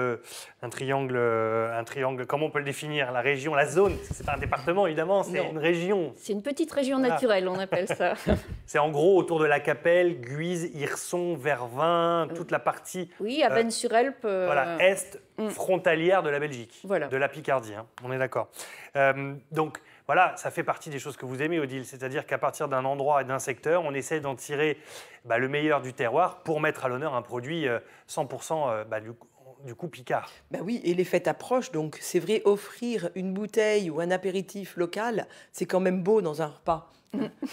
comment on peut le définir? La région, la zone, c'est pas un département évidemment, c'est une région. C'est une petite région naturelle, on appelle ça. C'est en gros autour de la Capelle, Guise, Hirson, Vervins, toute la partie... Oui, Avesnes-sur-Helpe. Est, frontalière de la Belgique, voilà. De la Picardie, on est d'accord. Donc voilà, ça fait partie des choses que vous aimez, Odile, c'est-à-dire qu'à partir d'un endroit et d'un secteur, on essaie d'en tirer le meilleur du terroir pour mettre à l'honneur un produit 100% du coup picard. Oui, et les fêtes approchent, donc c'est vrai, offrir une bouteille ou un apéritif local, c'est quand même beau dans un repas.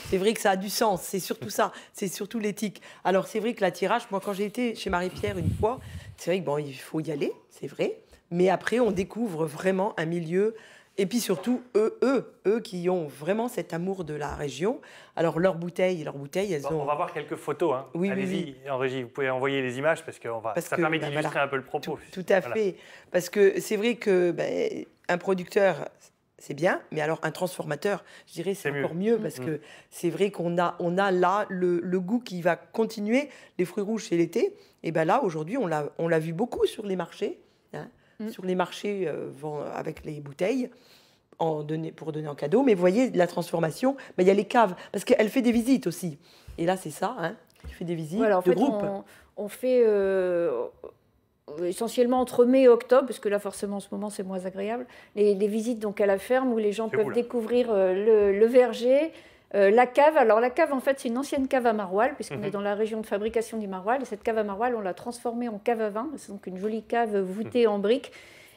C'est vrai que ça a du sens, c'est surtout ça, c'est surtout l'éthique. Alors c'est vrai que la Thiérache, moi quand j'ai été chez Marie-Pierre une fois, c'est vrai que il faut y aller, c'est vrai, mais après on découvre vraiment un milieu. Et puis surtout, eux qui ont vraiment cet amour de la région. Alors, leurs bouteilles, elles ont... On va voir quelques photos. Oui, allez-y, en régie, vous pouvez envoyer les images parce que ça permet d'illustrer un peu le propos. Tout à fait. Parce que c'est vrai que un producteur, c'est bien, mais alors un transformateur, je dirais, c'est encore mieux parce que c'est vrai qu'on a là le goût qui va continuer. Les fruits rouges, c'est l'été. Et là, aujourd'hui, on l'a vu beaucoup sur les marchés. Sur les marchés avec les bouteilles pour donner en cadeau. Mais vous voyez, la transformation, il y a les caves, parce qu'elle fait des visites aussi. Et là, c'est ça, elle fait des visites de groupe. On fait essentiellement entre mai et octobre, parce que là, forcément, en ce moment, c'est moins agréable. Les visites donc, à la ferme où les gens peuvent découvrir le verger, la cave. Alors la cave, en fait, c'est une ancienne cave à maroilles, puisqu'on est dans la région de fabrication du maroilles. Et cette cave à maroilles, on l'a transformée en cave à vin. C'est donc une jolie cave voûtée en briques.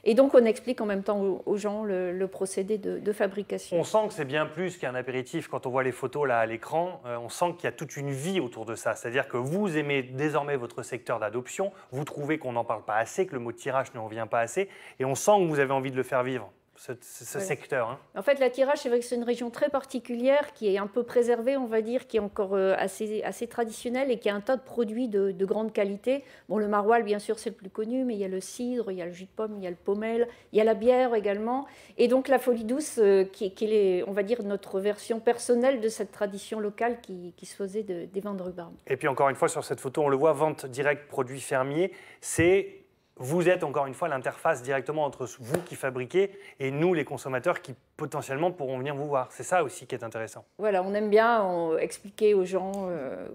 Et donc, on explique en même temps aux gens le procédé de fabrication. On sent que c'est bien plus qu'un apéritif. Quand on voit les photos là à l'écran, on sent qu'il y a toute une vie autour de ça. C'est-à-dire que vous aimez désormais votre secteur d'adoption. Vous trouvez qu'on n'en parle pas assez, que le mot Thiérache ne revient pas assez. Et on sent que vous avez envie de le faire vivre. Ce secteur. En fait, la Thiérache, c'est vrai que c'est une région très particulière qui est un peu préservée, on va dire, qui est encore assez traditionnelle et qui a un tas de produits de grande qualité. Bon, le maroilles, bien sûr, c'est le plus connu, mais il y a le cidre, il y a le jus de pomme, il y a le pommel, il y a la bière également. Et donc, la Folie Douce, qui est, on va dire, notre version personnelle de cette tradition locale qui se faisait des vins de rhubarbe. Et puis, encore une fois, sur cette photo, on le voit, vente directe, produits fermiers, c'est... Vous êtes encore une fois l'interface directement entre vous qui fabriquez et nous, les consommateurs, qui potentiellement pourront venir vous voir. C'est ça aussi qui est intéressant. Voilà, on aime bien expliquer aux gens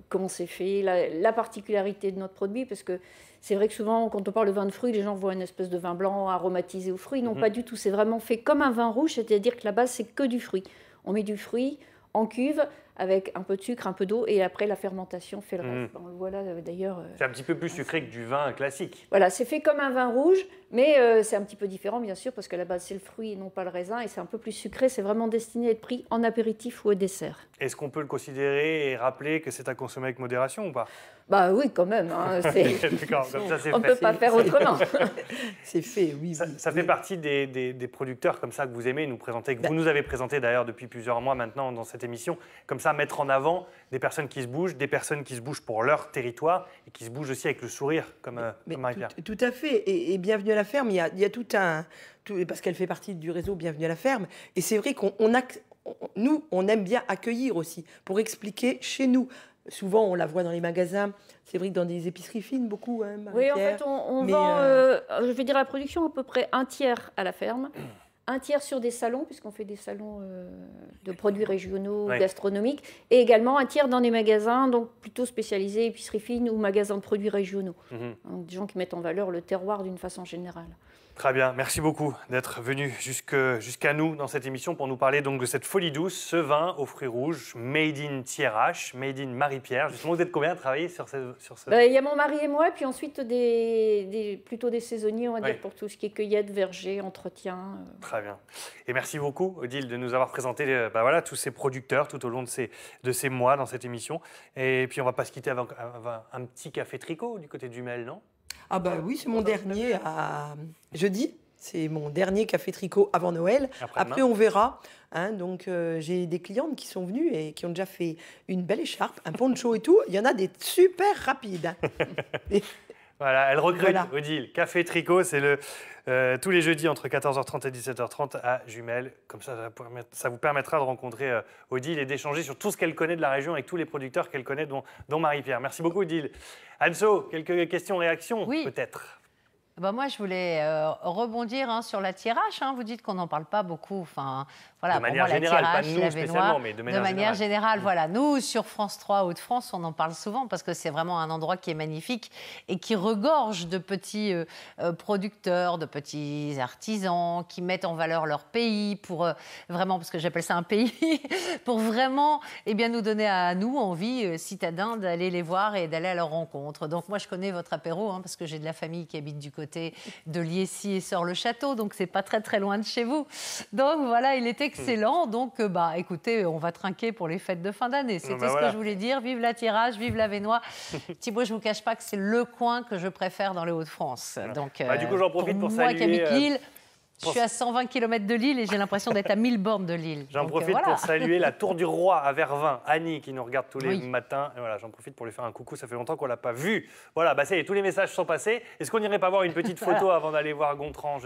comment c'est fait, la particularité de notre produit, parce que c'est vrai que souvent, quand on parle de vin de fruits, les gens voient une espèce de vin blanc aromatisé aux fruits. Non, pas du tout. C'est vraiment fait comme un vin rouge, c'est-à-dire que la base, c'est que du fruit. On met du fruit en cuve avec un peu de sucre, un peu d'eau, et après la fermentation fait le reste. On le voit là d'ailleurs. C'est un petit peu plus sucré que du vin classique. Voilà, c'est fait comme un vin rouge, mais c'est un petit peu différent bien sûr, parce qu'à la base c'est le fruit et non pas le raisin, et c'est un peu plus sucré, c'est vraiment destiné à être pris en apéritif ou au dessert. Est-ce qu'on peut le considérer et rappeler que c'est à consommer avec modération ou pas? Bah oui, quand même. Hein, D'accord, comme ça c'est fait. On ne peut pas faire autrement. C'est fait, oui. Ça fait partie des producteurs comme ça que vous aimez nous présenter, que vous nous avez présenté d'ailleurs depuis plusieurs mois maintenant dans cette émission, comme ça mettre en avant des personnes qui se bougent, des personnes qui se bougent pour leur territoire et qui se bougent aussi avec le sourire, comme Marie-Pierre. Tout à fait. Et Bienvenue à la ferme, il y a tout un... parce qu'elle fait partie du réseau Bienvenue à la ferme. Et c'est vrai nous, on aime bien accueillir aussi, pour expliquer chez nous. Souvent, on la voit dans les magasins. C'est vrai que dans des épiceries fines, beaucoup. Hein, oui, en fait, on vend, je vais dire, la production à peu près un tiers à la ferme, un tiers sur des salons, puisqu'on fait des salons de produits régionaux, gastronomiques, et également un tiers dans des magasins, donc plutôt spécialisés, épiceries fines ou magasins de produits régionaux. Donc, des gens qui mettent en valeur le terroir d'une façon générale. Très bien, merci beaucoup d'être venu jusqu'à nous dans cette émission pour nous parler donc de cette folie douce, ce vin aux fruits rouges, made in Thiérache, made in Marie-Pierre. Justement, vous êtes combien à travailler sur ce... Il y a mon mari et moi, puis ensuite plutôt des saisonniers, on va dire, pour tout ce qui est cueillette, verger, entretien. Très bien. Et merci beaucoup, Odile, de nous avoir présenté tous ces producteurs tout au long de ces mois dans cette émission. Et puis, on ne va pas se quitter avec un petit café tricot du côté du Mel, non? Ah bah oui, c'est mon dernier à jeudi. C'est mon dernier café tricot avant Noël. Après on verra. Hein, donc j'ai des clientes qui sont venues et qui ont déjà fait une belle écharpe, un poncho et tout. Il y en a des super rapides. Hein. Voilà, elle recrute, Odile. Café tricot, c'est tous les jeudis entre 14h30 et 17h30 à Jumelles. Comme ça vous permettra de rencontrer Odile et d'échanger sur tout ce qu'elle connaît de la région avec tous les producteurs qu'elle connaît, dont Marie-Pierre. Merci beaucoup, Odile. Anso, quelques questions, réactions, peut-être? Moi, je voulais rebondir sur la Thiérache. Vous dites qu'on n'en parle pas beaucoup. Enfin, voilà, de manière générale, pas nous spécialement, mais de manière générale. Voilà, nous, sur France 3 Hauts-de-France, on en parle souvent parce que c'est vraiment un endroit qui est magnifique et qui regorge de petits producteurs, de petits artisans qui mettent en valeur leur pays pour vraiment, parce que j'appelle ça un pays, pour vraiment nous donner à nous, envie, citadins, d'aller les voir et d'aller à leur rencontre. Donc moi, je connais votre apéro parce que j'ai de la famille qui habite du côté de Liessy et Sort-le-Château, donc c'est pas très très loin de chez vous. Donc voilà, il est excellent. Donc écoutez, on va trinquer pour les fêtes de fin d'année. C'était ce que je voulais dire. Vive la Thiérache, vive l'Avesnois. Thibaut, je vous cache pas que c'est le coin que je préfère dans les Hauts-de-France. Donc du coup, j'en profite pour moi saluer. Qui habite Lille, je suis à 120 km de Lille et j'ai l'impression d'être à 1000 bornes de Lille. J'en profite pour saluer la Tour du Roi à Vervins, Annie qui nous regarde tous les matins. Et voilà, j'en profite pour lui faire un coucou, ça fait longtemps qu'on ne l'a pas vu. Voilà, ça y est, tous les messages sont passés. Est-ce qu'on n'irait pas voir une petite photo avant d'aller voir Gontran?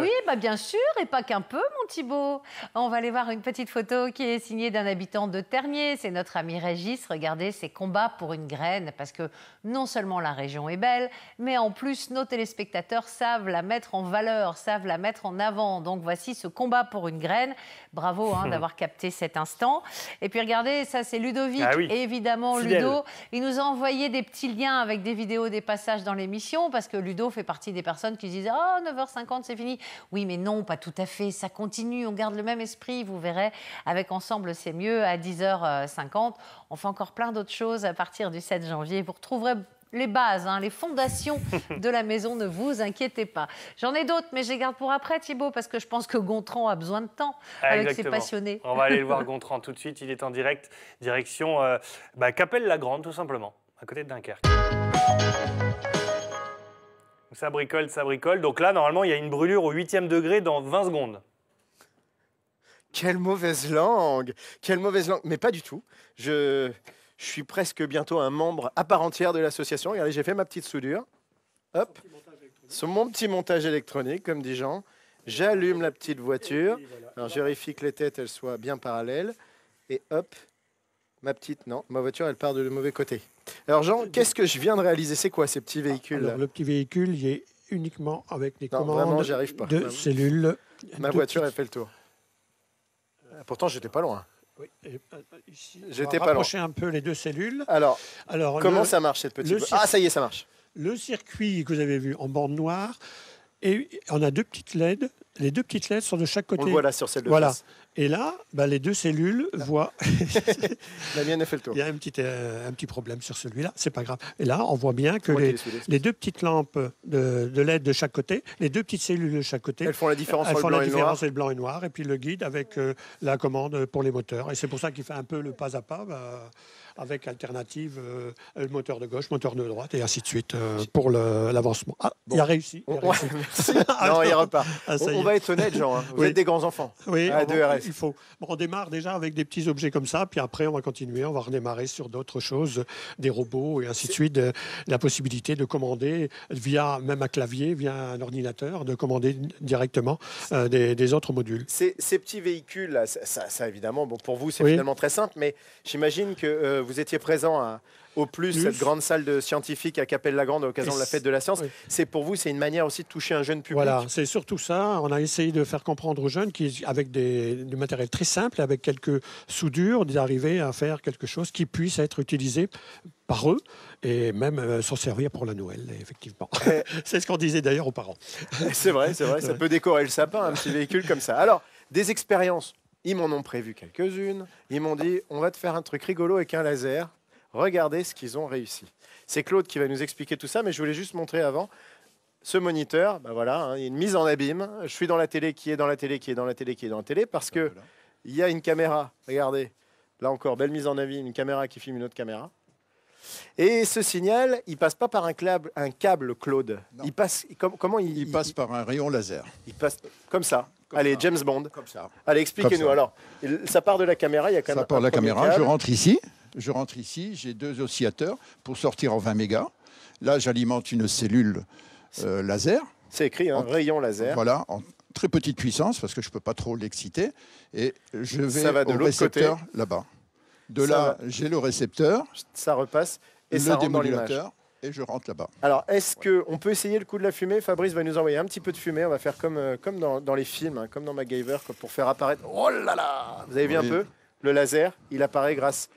Oui, bien sûr, et pas qu'un peu, mon Thibaut. On va aller voir une petite photo qui est signée d'un habitant de Tergnier. C'est notre ami Régis. Regardez ses combats pour une graine, parce que non seulement la région est belle, mais en plus, nos téléspectateurs savent la mettre en valeur, savent la mettre en avant. Donc voici ce combat pour une graine. Bravo d'avoir capté cet instant. Et puis regardez, ça c'est Ludovic. Et évidemment, fidèle. Ludo, il nous a envoyé des petits liens avec des vidéos, des passages dans l'émission, parce que Ludo fait partie des personnes qui disent « Oh, 9h50, c'est fini ». Oui, mais non, pas tout à fait. Ça continue, on garde le même esprit. Vous verrez, avec Ensemble, c'est mieux, à 10h50. On fait encore plein d'autres choses à partir du 7 janvier. Vous retrouverez les bases, les fondations de la maison, ne vous inquiétez pas. J'en ai d'autres, mais je les garde pour après, Thibaut, parce que je pense que Gontran a besoin de temps avec ses passionnés. On va aller le voir, Gontran, tout de suite. Il est en direct, direction Capelle-la-Grande, tout simplement, à côté de Dunkerque. Ça bricole, ça bricole. Donc là, normalement, il y a une brûlure au 8e degré dans 20 secondes. Quelle mauvaise langue! Quelle mauvaise langue! Mais pas du tout. Je suis presque bientôt un membre à part entière de l'association. Regardez, j'ai fait ma petite soudure. Hop, sur mon petit montage électronique, comme dit Jean. J'allume la petite voiture. Alors, je vérifie que les têtes, elles soient bien parallèles. Et hop, ma voiture, elle part de le mauvais côté. Alors, Jean, qu'est-ce que je viens de réaliser? C'est quoi ces petits véhicules? Alors, le petit véhicule, il est uniquement avec des commandes vraiment, j'y arrive pas. de cellules. Ma voiture, elle fait le tour. Pourtant, j'étais pas loin. Oui, ici, j'étais pas loin. Rapprocher un peu les deux cellules. Alors comment ça marche cette petite... Ah, ça y est, ça marche. Le circuit que vous avez vu en bande noire, et on a deux petites LED les deux petites LED sont de chaque côté. On le voit là sur celle de Voilà. face. Et là, les deux cellules voient. La mienne a fait le tour. Il y a un petit problème sur celui-là, c'est pas grave. Et là, on voit bien que les deux petites lampes de LED de chaque côté, les deux petites cellules de chaque côté, elles font la différence elles entre font le blanc et le noir. et le blanc et noir, et puis le guide avec la commande pour les moteurs. Et c'est pour ça qu'il fait un peu le pas à pas. Avec alternative, le moteur de gauche, moteur de droite, et ainsi de suite pour l'avancement. Ah, bon. Il a réussi. Merci. Non, il repart. On va être honnête, Jean. Vous êtes des grands enfants. Oui, à 2RS. Il faut. Bon, on démarre déjà avec des petits objets comme ça, puis après, on va continuer. On va redémarrer sur d'autres choses, des robots, et ainsi de suite. La possibilité de commander via même un clavier, via un ordinateur, de commander directement des autres modules. Ces petits véhicules, ça évidemment, bon, pour vous, c'est finalement très simple, mais j'imagine que vous étiez présent au plus, cette grande salle de scientifiques à Capelle-la-Grande à l'occasion de la fête de la science. Oui. C'est pour vous, c'est une manière aussi de toucher un jeune public. Voilà, c'est surtout ça. On a essayé de faire comprendre aux jeunes avec du matériel très simple, avec quelques soudures, d'arriver à faire quelque chose qui puisse être utilisé par eux et même s'en servir pour la Noël, effectivement. C'est ce qu'on disait d'ailleurs aux parents. C'est vrai, ça peut décorer le sapin, un petit véhicule comme ça. Alors, des expériences. Ils m'en ont prévu quelques-unes. Ils m'ont dit, on va te faire un truc rigolo avec un laser. Regardez ce qu'ils ont réussi. C'est Claude qui va nous expliquer tout ça, mais je voulais juste montrer avant ce moniteur. Voilà, il y a une mise en abîme. Je suis dans la télé, qui est dans la télé, qui est dans la télé, qui est dans la télé, parce que il y a une caméra. Regardez, là encore, belle mise en abîme, une caméra qui filme une autre caméra. Et ce signal, il passe pas par un câble, Claude. Non. Il passe comment il passe par un rayon laser. Il passe comme ça. Allez, James Bond. Comme ça. Allez, expliquez-nous. Alors, ça part de la caméra. Il y a quand même ça part de la caméra. Je rentre ici. J'ai deux oscillateurs pour sortir en 20 mégas. Là, j'alimente une cellule laser. C'est écrit, rayon laser. Voilà, en très petite puissance parce que je peux pas trop l'exciter. Et je vais ça va de au récepteur là-bas. J'ai le récepteur. Ça repasse et ça rentre dans l'image. Et je rentre là-bas. Alors, est-ce qu'on peut essayer le coup de la fumée? Fabrice va nous envoyer un petit peu de fumée. On va faire comme dans les films, comme dans MacGyver, pour faire apparaître... Oh là là! Vous avez vu un peu? Le laser, il apparaît grâce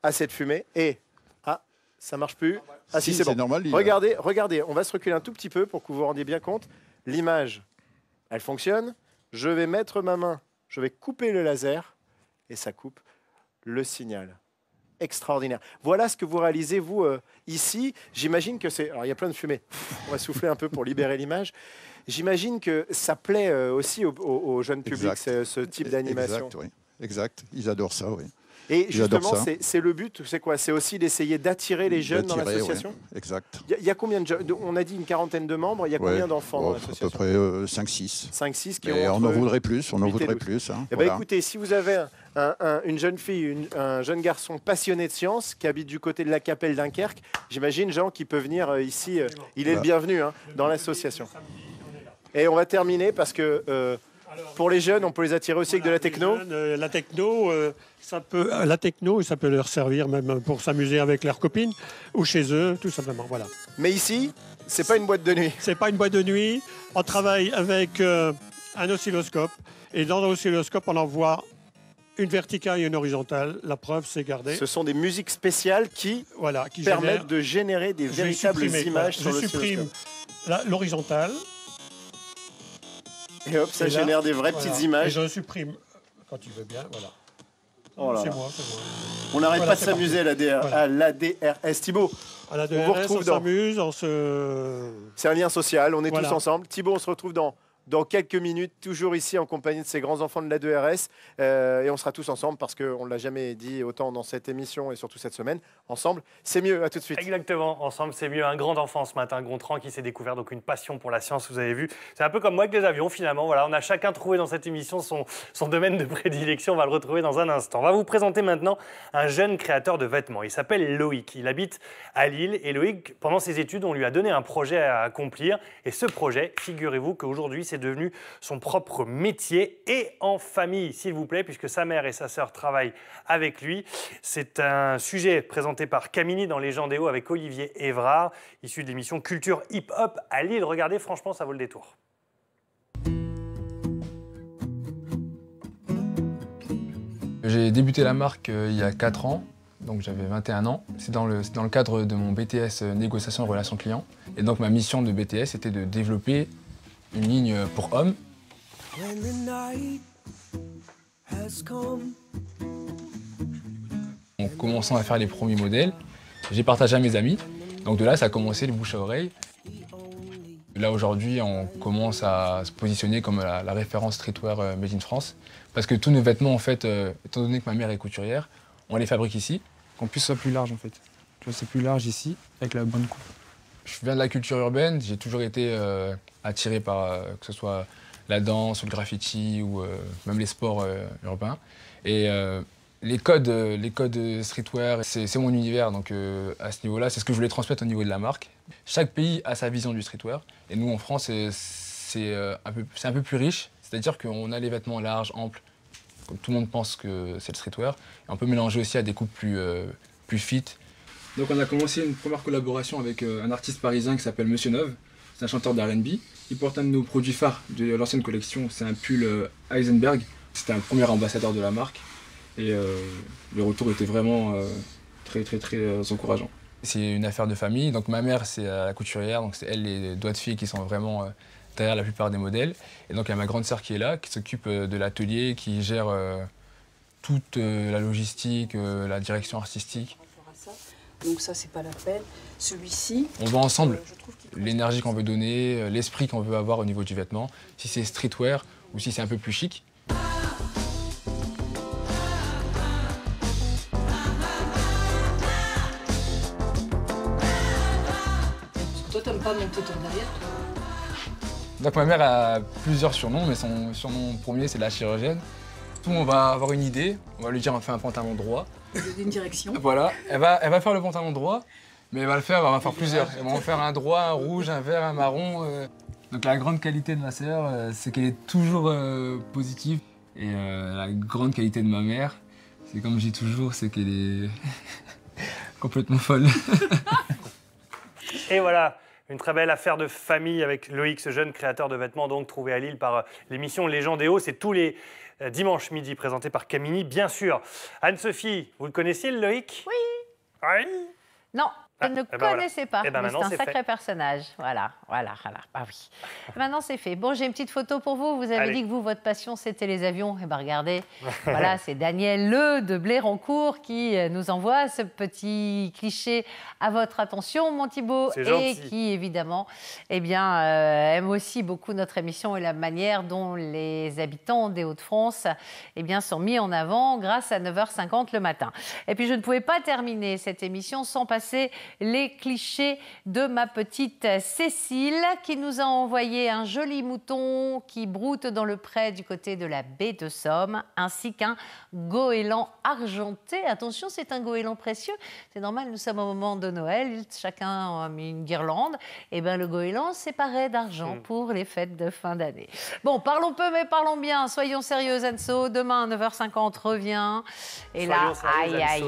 à cette fumée. Et... Ah, ça marche plus. Ah si, c'est bon. Normal, regardez, on va se reculer un tout petit peu pour que vous vous rendiez bien compte. L'image, elle fonctionne. Je vais mettre ma main, je vais couper le laser, et ça coupe le signal. Extraordinaire. Voilà ce que vous réalisez, vous, ici. J'imagine que c'est... Alors, il y a plein de fumée. On va souffler un peu pour libérer l'image. J'imagine que ça plaît aussi au jeune public, ce type d'animation. Exact, oui. Exact. Ils adorent ça, oui. Et justement, c'est le but, c'est quoi? C'est aussi d'essayer d'attirer les jeunes dans l'association? Ouais. Exact. Il y a combien de jeunes? On a dit une quarantaine de membres. Il y a combien d'enfants dans l'association? À peu près 5-6. 5-6 qui ont on en voudrait plus. Hein, voilà. Écoutez, si vous avez une jeune fille, un jeune garçon passionné de science qui habite du côté de la Capelle Dunkerque, j'imagine, Jean, qui peut venir ici. Il est le bienvenu dans l'association. Et on va terminer parce que... pour les jeunes, on peut les attirer aussi avec de la techno. La techno, ça peut leur servir même pour s'amuser avec leurs copines ou chez eux, tout simplement. Voilà. Mais ici, c'est pas une boîte de nuit. C'est pas une boîte de nuit. On travaille avec un oscilloscope et dans l'oscilloscope, on envoie une verticale et une horizontale. La preuve, c'est gardé. Ce sont des musiques spéciales qui permettent de générer des véritables images sur l'oscilloscope. Je supprime l'horizontale. Et hop, ça génère des vraies petites images. Et je supprime, quand tu veux bien, voilà. Oh là c'est là. moi. On n'arrête pas de s'amuser à l'ADRS. Thibaut, à l'ADRS, on retrouve s'amuse, C'est un lien social, on est tous ensemble. Thibaut, on se retrouve dans quelques minutes, toujours ici en compagnie de ces grands enfants de l'A2RS. Et on sera tous ensemble parce qu'on ne l'a jamais dit autant dans cette émission et surtout cette semaine. Ensemble, c'est mieux. À tout de suite. Exactement. Ensemble, c'est mieux. Un grand enfant ce matin, Gontran, qui s'est découvert donc une passion pour la science. Vous avez vu, c'est un peu comme moi avec les avions finalement. Voilà, on a chacun trouvé dans cette émission son domaine de prédilection. On va le retrouver dans un instant. On va vous présenter maintenant un jeune créateur de vêtements. Il s'appelle Loïc. Il habite à Lille. Et Loïc, pendant ses études, on lui a donné un projet à accomplir. Et ce projet, figurez-vous qu'aujourd'hui, c'est devenu son propre métier et en famille, s'il vous plaît, puisque sa mère et sa sœur travaillent avec lui. C'est un sujet présenté par Camini dans Les Gendéo avec Olivier Évrard, issu de l'émission Culture Hip Hop à Lille. Regardez, franchement, ça vaut le détour. J'ai débuté la marque il y a 4 ans. Donc j'avais 21 ans. C'est dans le cadre de mon BTS Négociation et Relations Clients. Et donc ma mission de BTS était de développer une ligne pour hommes En commençant à faire les premiers modèles, j'ai partagé à mes amis. Donc de là, ça a commencé le bouche à oreille. Là, aujourd'hui, on commence à se positionner comme la référence streetwear made in France. Parce que tous nos vêtements, en fait, étant donné que ma mère est couturière, on les fabrique ici. Qu'en plus, ça soit plus large, en fait. Tu vois, c'est plus large ici, avec la bonne coupe. Je viens de la culture urbaine. J'ai toujours été attiré par que ce soit la danse, ou le graffiti, ou même les sports urbains. Et les codes streetwear, c'est mon univers. Donc à ce niveau-là, c'est ce que je voulais transmettre au niveau de la marque. Chaque pays a sa vision du streetwear. Et nous, en France, c'est un peu plus riche. C'est-à-dire qu'on a les vêtements larges, amples, comme tout le monde pense que c'est le streetwear. Et on peut mélanger aussi à des coupes plus fit. Donc on a commencé une première collaboration avec un artiste parisien qui s'appelle Monsieur Neuve. C'est un chanteur d'R&B. Il porte un de nos produits phares de l'ancienne collection. C'est un pull Heisenberg. C'était un premier ambassadeur de la marque. Et le retour était vraiment très encourageant. C'est une affaire de famille. Donc ma mère, c'est la couturière. Donc c'est elle, les doigts de fille qui sont vraiment derrière la plupart des modèles. Et donc il y a ma grande sœur qui est là, qui s'occupe de l'atelier, qui gère toute la logistique, la direction artistique. Donc ça, c'est pas la peine. Celui-ci... On voit ensemble l'énergie qu'on veut donner, l'esprit qu'on veut avoir au niveau du vêtement, si c'est streetwear ou si c'est un peu plus chic. Toi, t'aimes pas monter ton derrière, toi? Donc ma mère a plusieurs surnoms, mais son surnom premier, c'est la chirurgienne. On va avoir une idée, on va lui dire on fait un pantalon droit. Une direction. Voilà, elle va faire le pantalon droit, mais elle va en faire plusieurs. Elle va en faire un droit, un rouge, un vert, un marron. Donc la grande qualité de ma sœur, c'est qu'elle est toujours positive. Et la grande qualité de ma mère, c'est comme je dis toujours, c'est qu'elle est complètement folle. Et voilà, une très belle affaire de famille avec Loïc, ce jeune créateur de vêtements, donc trouvé à Lille par l'émission Légendéo. C'est tous les dimanches midi, présenté par Camini, bien sûr. Anne-Sophie, vous le connaissiez, le Loïc? Oui. Oui. Non, je ne connaissais pas, mais c'est un sacré personnage. Voilà. Ah oui. Maintenant, c'est fait. Bon, j'ai une petite photo pour vous. Vous avez dit que vous, votre passion, c'était les avions. Eh bien, regardez, voilà, c'est Daniel Le de Blérancourt qui nous envoie ce petit cliché à votre attention, mon Thibaut, et qui, évidemment, eh bien, aime aussi beaucoup notre émission et la manière dont les habitants des Hauts-de-France eh bien, sont mis en avant grâce à 9h50 le matin. Et puis, je ne pouvais pas terminer cette émission sans passer les clichés de ma petite Cécile qui nous a envoyé un joli mouton qui broute dans le pré du côté de la baie de Somme, ainsi qu'un goéland argenté. Attention, c'est un goéland précieux. C'est normal, nous sommes au moment de Noël, chacun a mis une guirlande. Et bien le goéland, c'est pareil d'argent pour les fêtes de fin d'année. Bon, parlons peu mais parlons bien. Soyons sérieux, Anso. Demain, 9h50, revient. Et là, aïe.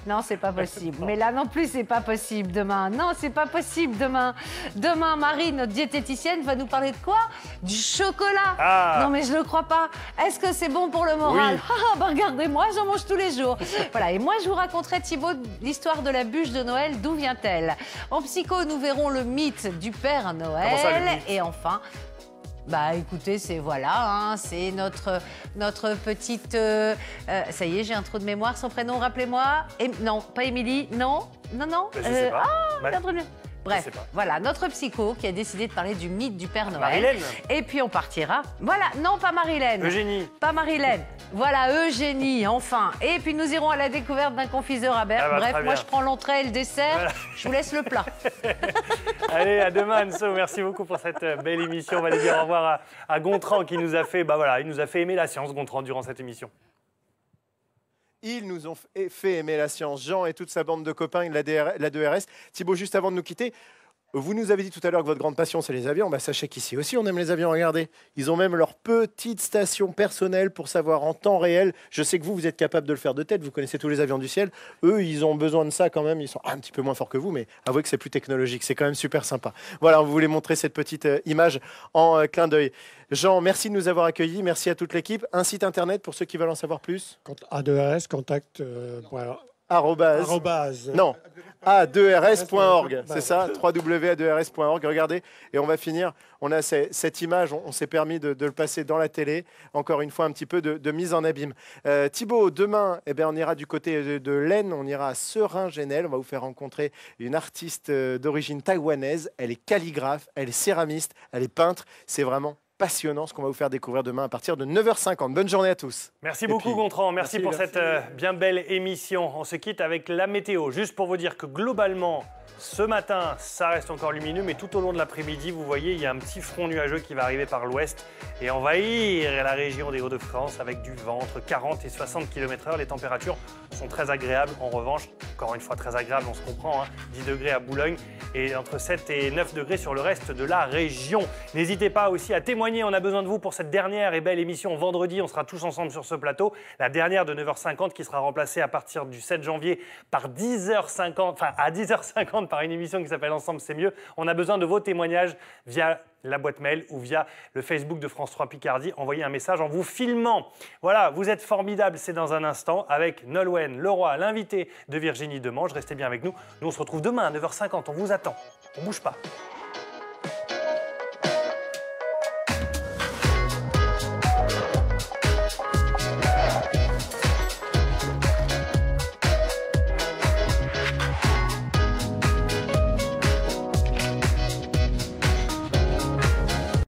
Non, c'est pas possible. Mais là non plus, c'est pas possible demain. Non, c'est pas possible demain. Demain, Marie, notre diététicienne, va nous parler de quoi? Du chocolat. Ah. Non, mais je le crois pas. Est-ce que c'est bon pour le moral? Oui. Ah, bah regardez-moi, j'en mange tous les jours. Voilà, et moi, je vous raconterai, Thibaut, l'histoire de la bûche de Noël. D'où vient-elle? En psycho, nous verrons le mythe du Père Noël. Comment ça, le mythe? Et enfin... Bah écoutez, c'est voilà, hein, c'est notre petite... ça y est, j'ai un trou de mémoire, son prénom, rappelez-moi. Non, pas Émilie, non. Je sais pas. Ah, un trou de mémoire. Bref, voilà, notre psycho qui a décidé de parler du mythe du Père Noël. Marilène. Et puis on partira. Voilà, non, pas Marilène. Eugénie. Pas Marilène. Voilà, Eugénie, enfin. Et puis nous irons à la découverte d'un confiseur à Berck. Bref, moi je prends l'entrée et le dessert. Voilà. Je vous laisse le plat. Allez, à demain, Anso. Merci beaucoup pour cette belle émission. On va aller dire au revoir à Gontran qui nous a fait, il nous a fait aimer la science, Gontran, durant cette émission. Ils nous ont fait aimer la science. Jean et toute sa bande de copains, la 2RS. Thibaut, juste avant de nous quitter, vous nous avez dit tout à l'heure que votre grande passion, c'est les avions. Bah, sachez qu'ici aussi, on aime les avions. Regardez, ils ont même leur petite station personnelle pour savoir en temps réel. Je sais que vous êtes capable de le faire de tête. Vous connaissez tous les avions du ciel. Eux, ils ont besoin de ça quand même. Ils sont un petit peu moins forts que vous, mais avouez que c'est plus technologique. C'est quand même super sympa. Voilà, on voulait montrer cette petite image en clin d'œil. Jean, merci de nous avoir accueillis. Merci à toute l'équipe. Un site internet pour ceux qui veulent en savoir plus. A2RS, contact Non, a2rs.org, c'est ça, www.a2rs.org. Regardez, et on va finir. On a cette image, on s'est permis de le passer dans la télé. Encore une fois, un petit peu de mise en abîme. Thibaut, demain, eh bien, on ira du côté de l'Aisne, on ira à Seraing-Genel. On va vous faire rencontrer une artiste d'origine taïwanaise. Elle est calligraphe, elle est céramiste, elle est peintre. C'est vraiment passionnant ce qu'on va vous faire découvrir demain à partir de 9h50. Bonne journée à tous. Merci beaucoup Gontran, merci pour cette bien belle émission. On se quitte avec la météo. Juste pour vous dire que globalement, ce matin, ça reste encore lumineux, mais tout au long de l'après-midi, vous voyez, il y a un petit front nuageux qui va arriver par l'ouest et envahir la région des Hauts-de-France avec du vent entre 40 et 60 km/h. Les températures sont très agréables. En revanche, encore une fois très agréables, on se comprend, 10 degrés à Boulogne et entre 7 et 9 degrés sur le reste de la région. N'hésitez pas aussi à témoigner, on a besoin de vous pour cette dernière et belle émission. Vendredi, on sera tous ensemble sur ce plateau. La dernière de 9h50 qui sera remplacée à partir du 7 janvier par 10h50, enfin à 10h50 par une émission qui s'appelle Ensemble c'est mieux. On a besoin de vos témoignages via la boîte mail ou via le Facebook de France 3 Picardie. Envoyez un message en vous filmant. Voilà, vous êtes formidables, c'est dans un instant avec Nolwenn Leroy, l'invité de Virginie Demange. Restez bien avec nous. Nous, on se retrouve demain à 9h50. On vous attend. On ne bouge pas.